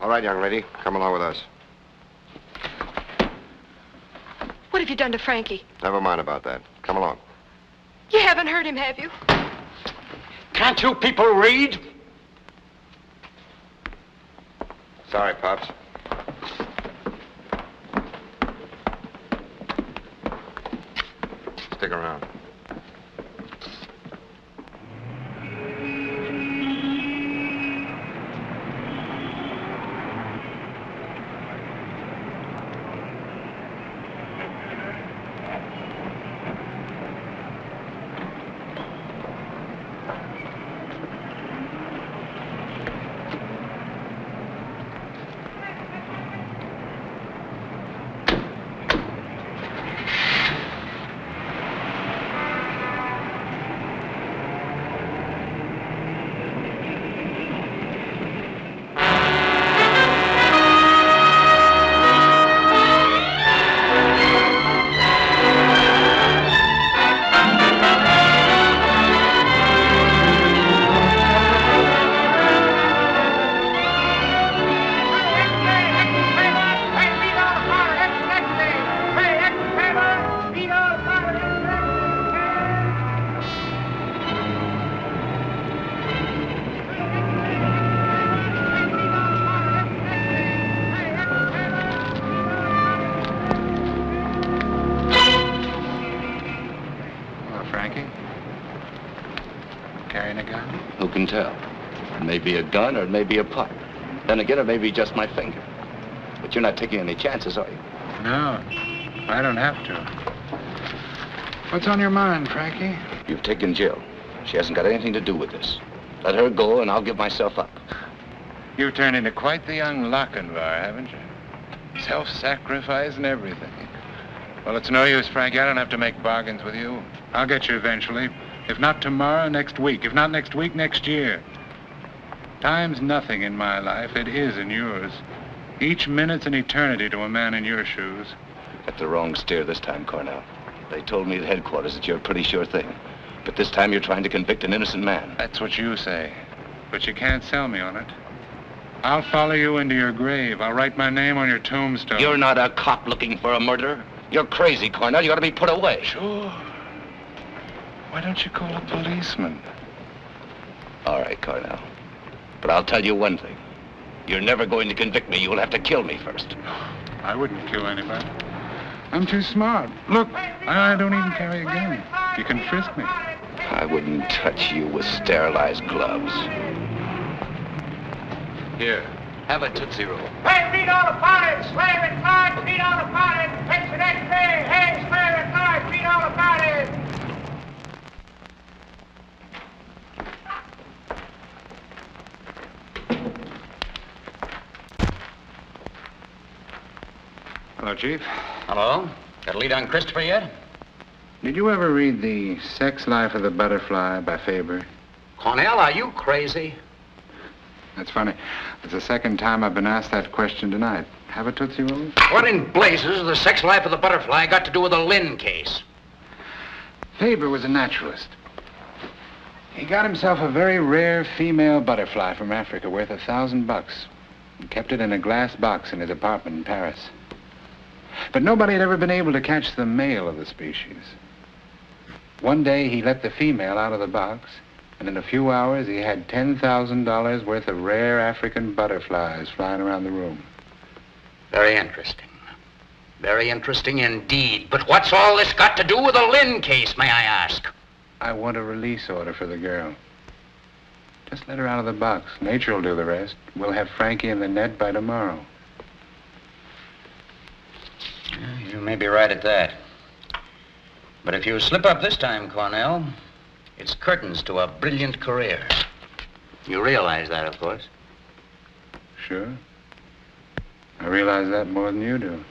All right, young lady, come along with us. What have you done to Frankie? Never mind about that. Come along. You haven't hurt him, have you? Can't you people read? Sorry, Pops. Stick around. Carrying a gun? Who can tell? It may be a gun or it may be a putt. Then again, it may be just my finger. But you're not taking any chances, are you? No, I don't have to. What's on your mind, Frankie? You've taken Jill. She hasn't got anything to do with this. Let her go and I'll give myself up. You've turned into quite the young Lochinvar, haven't you? Self-sacrifice and everything. Well, it's no use, Frankie. I don't have to make bargains with you. I'll get you eventually. If not tomorrow, next week. If not next week, next year. Time's nothing in my life. It is in yours. Each minute's an eternity to a man in your shoes. Got the wrong steer this time, Cornell. They told me at headquarters that you're a pretty sure thing. But this time you're trying to convict an innocent man. That's what you say. But you can't sell me on it. I'll follow you into your grave. I'll write my name on your tombstone. You're not a cop looking for a murderer. You're crazy, Cornell. You ought to be put away. Sure. Why don't you call a policeman? All right, Cornell. But I'll tell you one thing. You're never going to convict me. You'll have to kill me first. I wouldn't kill anybody. I'm too smart. Look, I don't even carry a gun. You can frisk me. I wouldn't touch you with sterilized gloves. Here, have a Tootsie Roll. Hey, beat all about it! Slave it, Clark! Beat all about it! It's the next day! Hey, slave it, Clark! Beat all about it! Hello, Chief. Hello? Got a lead on Christopher yet? Did you ever read The Sex Life of the Butterfly by Faber? Cornell, are you crazy? That's funny. It's the second time I've been asked that question tonight. Have a Tootsie Roll? What in blazes has the sex life of the butterfly got to do with the Lynn case? Faber was a naturalist. He got himself a very rare female butterfly from Africa worth $1,000 and kept it in a glass box in his apartment in Paris. But nobody had ever been able to catch the male of the species. One day he let the female out of the box, and in a few hours he had $10,000 worth of rare African butterflies flying around the room. Very interesting. Very interesting indeed. But what's all this got to do with the Lynn case, may I ask? I want a release order for the girl. Just let her out of the box. Nature will do the rest. We'll have Frankie in the net by tomorrow. You may be right at that. But if you slip up this time, Cornell, it's curtains to a brilliant career. You realize that, of course. Sure. I realize that more than you do.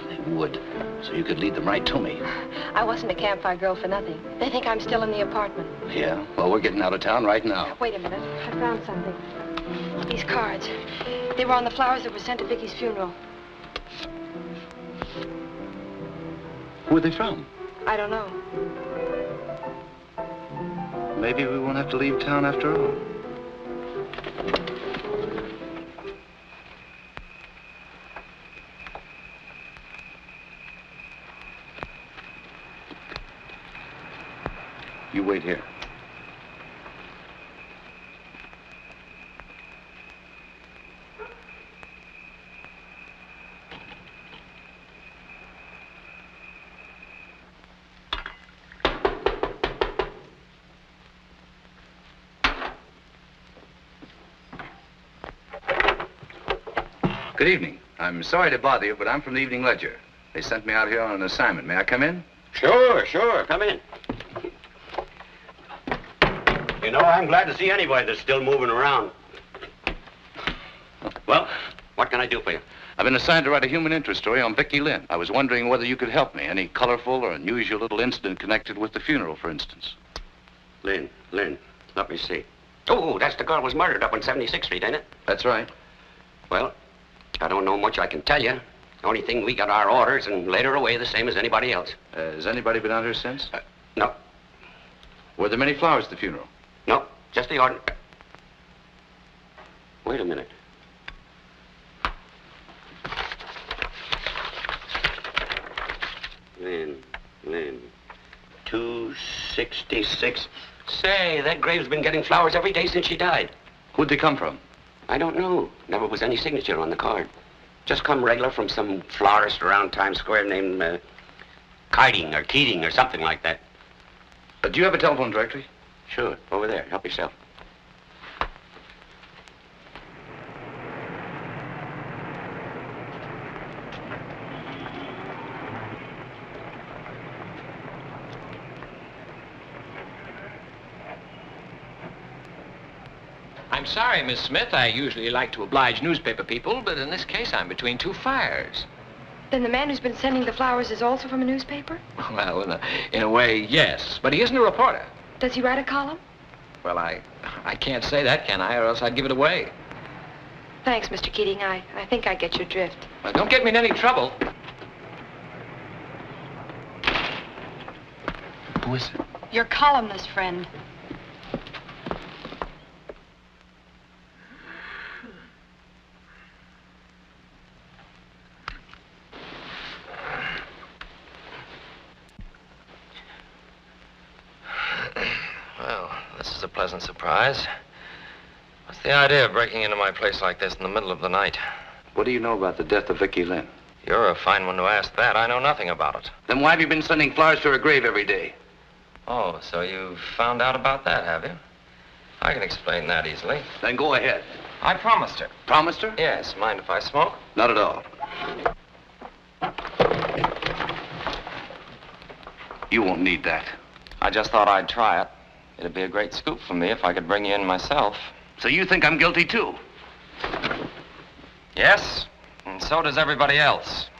They would, so you could lead them right to me. I wasn't a campfire girl for nothing. They think I'm still in the apartment. Yeah? Well, we're getting out of town right now. Wait a minute. I found something. These cards. They were on the flowers that were sent to Vicky's funeral. Who are they from? I don't know. Maybe we won't have to leave town after all. You wait here. Good evening. I'm sorry to bother you, but I'm from the Evening Ledger. They sent me out here on an assignment. May I come in? Sure. Come in. You know, I'm glad to see anybody that's still moving around. Well, what can I do for you? I've been assigned to write a human interest story on Vicky Lynn. I was wondering whether you could help me. Any colorful or unusual little incident connected with the funeral, for instance. Lynn. Let me see. Oh, that's the girl who was murdered up on 76th Street, ain't it? That's right. Well, I don't know much I can tell you. The only thing, we got our orders and laid her away the same as anybody else. Has anybody been out here since? No. Were there many flowers at the funeral? No, just the ordinary. Wait a minute. Lynn. 266. Say, that grave's been getting flowers every day since she died. Who'd they come from? I don't know. Never was any signature on the card. Just come regular from some florist around Times Square named Keating or something like that. Do you have a telephone directory? Sure, over there. Help yourself. I'm sorry, Miss Smith. I usually like to oblige newspaper people, but in this case, I'm between two fires. Then the man who's been sending the flowers is also from a newspaper? Well, in a way, yes. But he isn't a reporter. Does he write a column? Well, I can't say that, can I? Or else I'd give it away. Thanks, Mr. Keating. I think I get your drift. Well, don't get me in any trouble. Who is it? Your columnist friend. Well, this is a pleasant surprise. What's the idea of breaking into my place like this in the middle of the night? What do you know about the death of Vicky Lynn? You're a fine one to ask that. I know nothing about it. Then why have you been sending flowers to her grave every day? Oh, so you've found out about that, have you? I can explain that easily. Then go ahead. I promised her. Promised her? Yes. Mind if I smoke? Not at all. You won't need that. I just thought I'd try it. It'd be a great scoop for me if I could bring you in myself. So you think I'm guilty, too? Yes, and so does everybody else.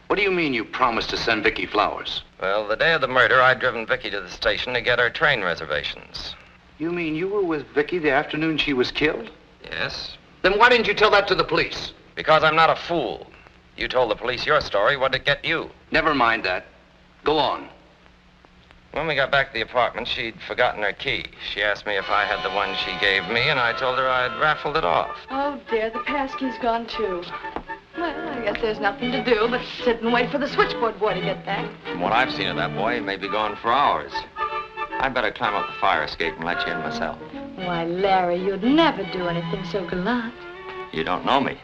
What do you mean you promised to send Vicky flowers? Well, the day of the murder, I'd driven Vicky to the station to get her train reservations. You mean you were with Vicky the afternoon she was killed? Yes. Then why didn't you tell that to the police? Because I'm not a fool. You told the police your story. What'd it get you? Never mind that. Go on. When we got back to the apartment, she'd forgotten her key. She asked me if I had the one she gave me, and I told her I'd raffled it off. Oh, dear, the passkey's gone, too. Well, I guess there's nothing to do but sit and wait for the switchboard boy to get back. From what I've seen of that boy, he may be gone for hours. I'd better climb up the fire escape and let you in myself. Why, Larry, you'd never do anything so gallant. You don't know me.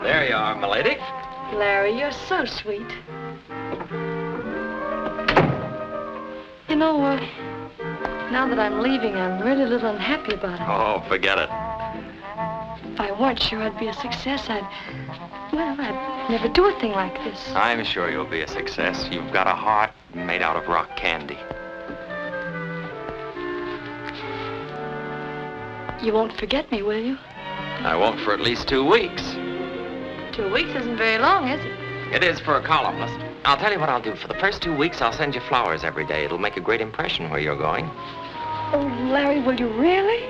There you are, milady. Larry, you're so sweet. You know, now that I'm leaving, I'm really a little unhappy about it. Oh, forget it. If I weren't sure I'd be a success, I'd never do a thing like this. I'm sure you'll be a success. You've got a heart made out of rock candy. You won't forget me, will you? I won't for at least 2 weeks. 2 weeks isn't very long, is it? It is for a columnist. I'll tell you what I'll do. For the first 2 weeks, I'll send you flowers every day. It'll make a great impression where you're going. Oh, Larry, will you really?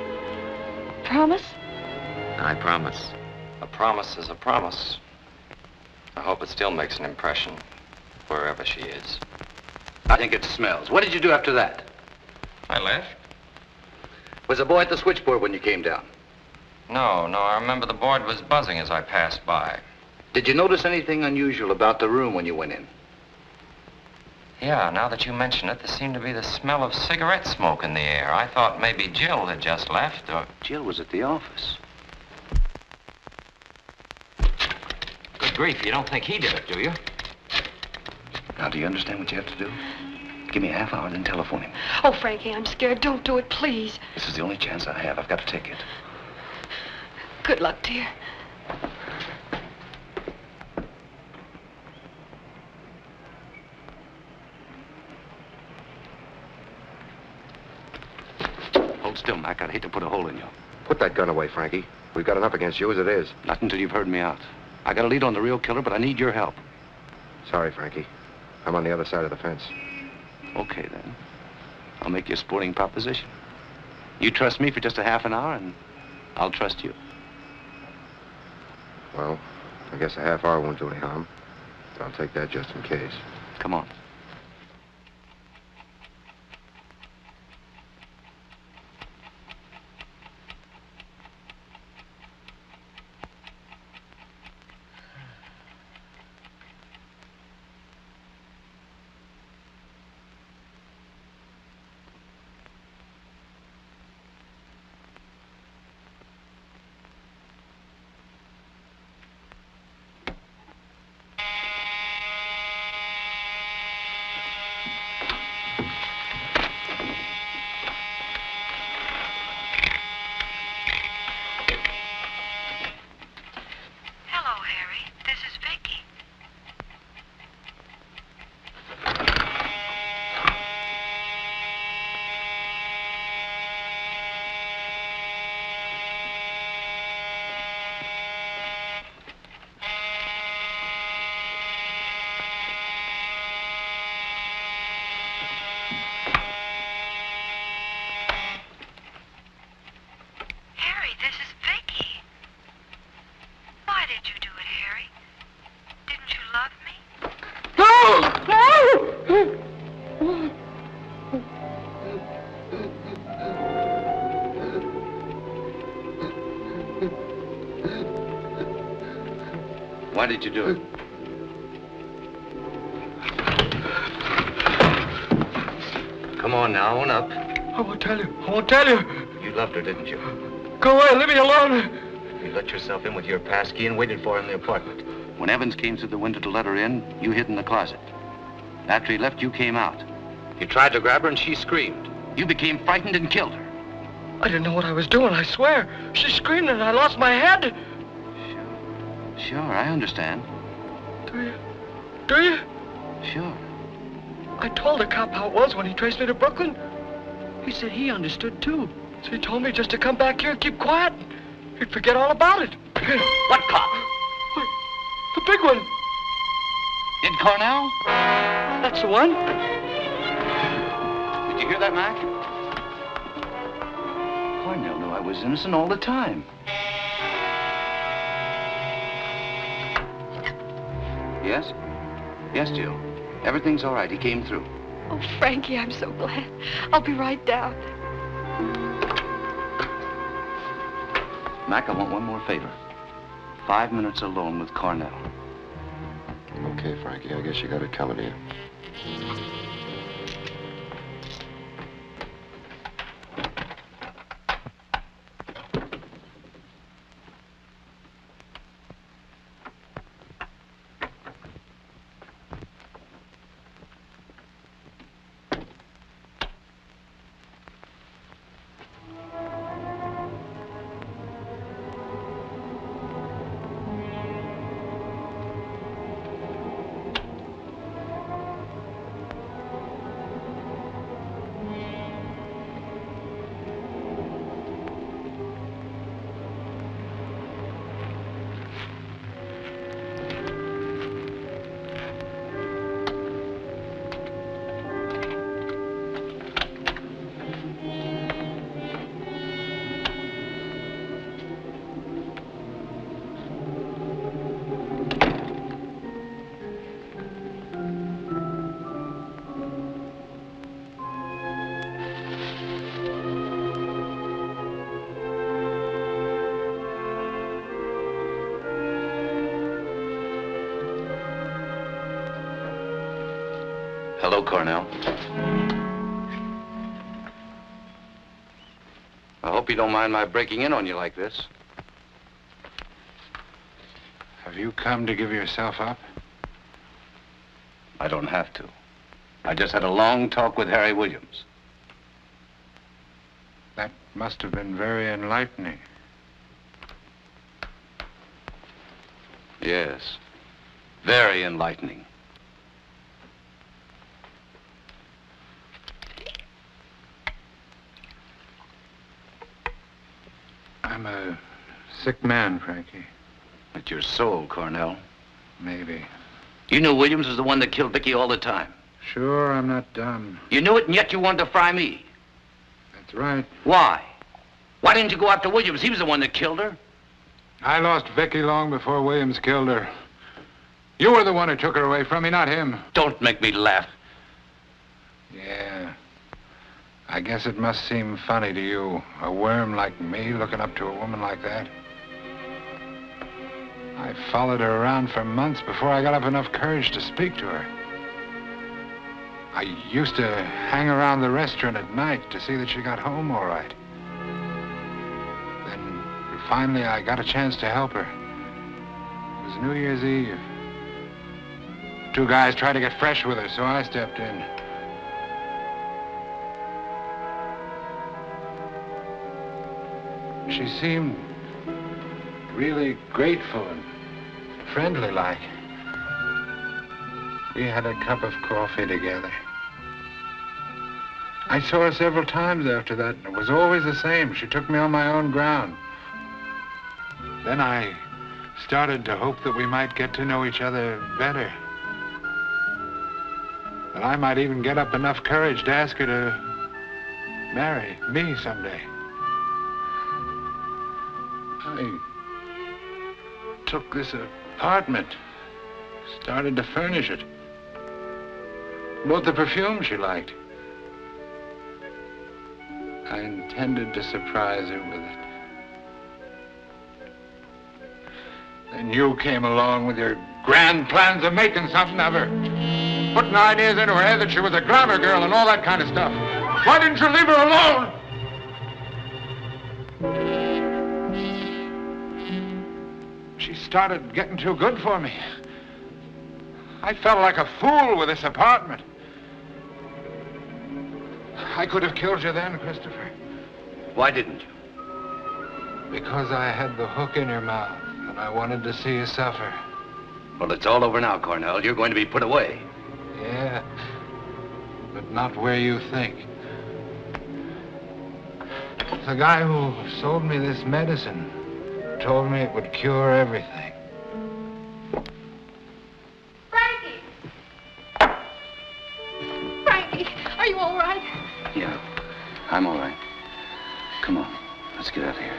Promise? I promise. A promise is a promise. I hope it still makes an impression wherever she is. I think it smells. What did you do after that? I left. Was the boy at the switchboard when you came down? No, I remember the board was buzzing as I passed by. Did you notice anything unusual about the room when you went in? Yeah, now that you mention it, there seemed to be the smell of cigarette smoke in the air. I thought maybe Jill had just left, or... Jill was at the office. Good grief, you don't think he did it, do you? Now, do you understand what you have to do? Give me a half hour, then telephone him. Oh, Frankie, I'm scared. Don't do it, please. This is the only chance I have. I've got to take it. Good luck, dear. Hold still, Mac. I'd hate to put a hole in you. Put that gun away, Frankie. We've got enough against you as it is. Not until you've heard me out. I got a lead on the real killer, but I need your help. Sorry, Frankie. I'm on the other side of the fence. Okay, then. I'll make you a sporting proposition. You trust me for just a half an hour, and I'll trust you. Well, I guess a half hour won't do any harm. But I'll take that just in case. Come on. Why did you do it? Come on now, own up. I won't tell you. I won't tell you. You loved her, didn't you? Go away. Leave me alone. You let yourself in with your pass key and waited for her in the apartment. When Evans came through the window to let her in, you hid in the closet. After he left, you came out. You tried to grab her and she screamed. You became frightened and killed her. I didn't know what I was doing, I swear. She screamed and I lost my head. Sure, I understand. Do you? Do you? Sure. I told the cop how it was when he traced me to Brooklyn. He said he understood, too. So he told me just to come back here and keep quiet. He'd forget all about it. What cop? Wait, the big one. Ed Cornell? That's the one. Did you hear that, Mac? Cornell knew I was innocent all the time. Yes? Yes, Jill. Everything's all right. He came through. Oh, Frankie, I'm so glad. I'll be right down. Mac, I want one more favor. 5 minutes alone with Cornell. Okay, Frankie, I guess you got it coming to you. Hello, Cornell. I hope you don't mind my breaking in on you like this. Have you come to give yourself up? I don't have to. I just had a long talk with Harry Williams. That must have been very enlightening. Yes, very enlightening. I'm a sick man, Frankie. At your soul, Cornell. Maybe. You knew Williams was the one that killed Vicky all the time. Sure, I'm not dumb. You knew it, and yet you wanted to fry me. That's right. Why? Why didn't you go after Williams? He was the one that killed her. I lost Vicky long before Williams killed her. You were the one who took her away from me, not him. Don't make me laugh. Yeah. I guess it must seem funny to you, a worm like me looking up to a woman like that. I followed her around for months before I got up enough courage to speak to her. I used to hang around the restaurant at night to see that she got home all right. Then finally I got a chance to help her. It was New Year's Eve. 2 guys tried to get fresh with her, so I stepped in. She seemed really grateful and friendly-like. We had a cup of coffee together. I saw her several times after that, and it was always the same. She took me on my own ground. Then I started to hope that we might get to know each other better. That I might even get up enough courage to ask her to marry me someday. I took this apartment, started to furnish it. Bought the perfume she liked. I intended to surprise her with it. Then you came along with your grand plans of making something of her. Putting ideas into her head that she was a glamour girl and all that kind of stuff. Why didn't you leave her alone? She started getting too good for me. I felt like a fool with this apartment. I could have killed you then, Christopher. Why didn't you? Because I had the hook in your mouth, and I wanted to see you suffer. Well, it's all over now, Cornell. You're going to be put away. Yeah, but not where you think. The guy who sold me this medicine told me it would cure everything. Frankie, are you all right? Yeah, I'm all right. Come on, let's get out of here.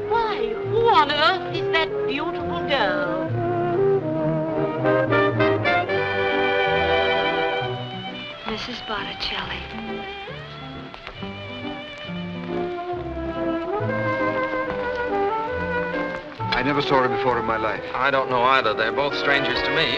Why, who on earth is that beautiful girl? Mrs. Botticelli. I never saw her before in my life. I don't know either. They're both strangers to me.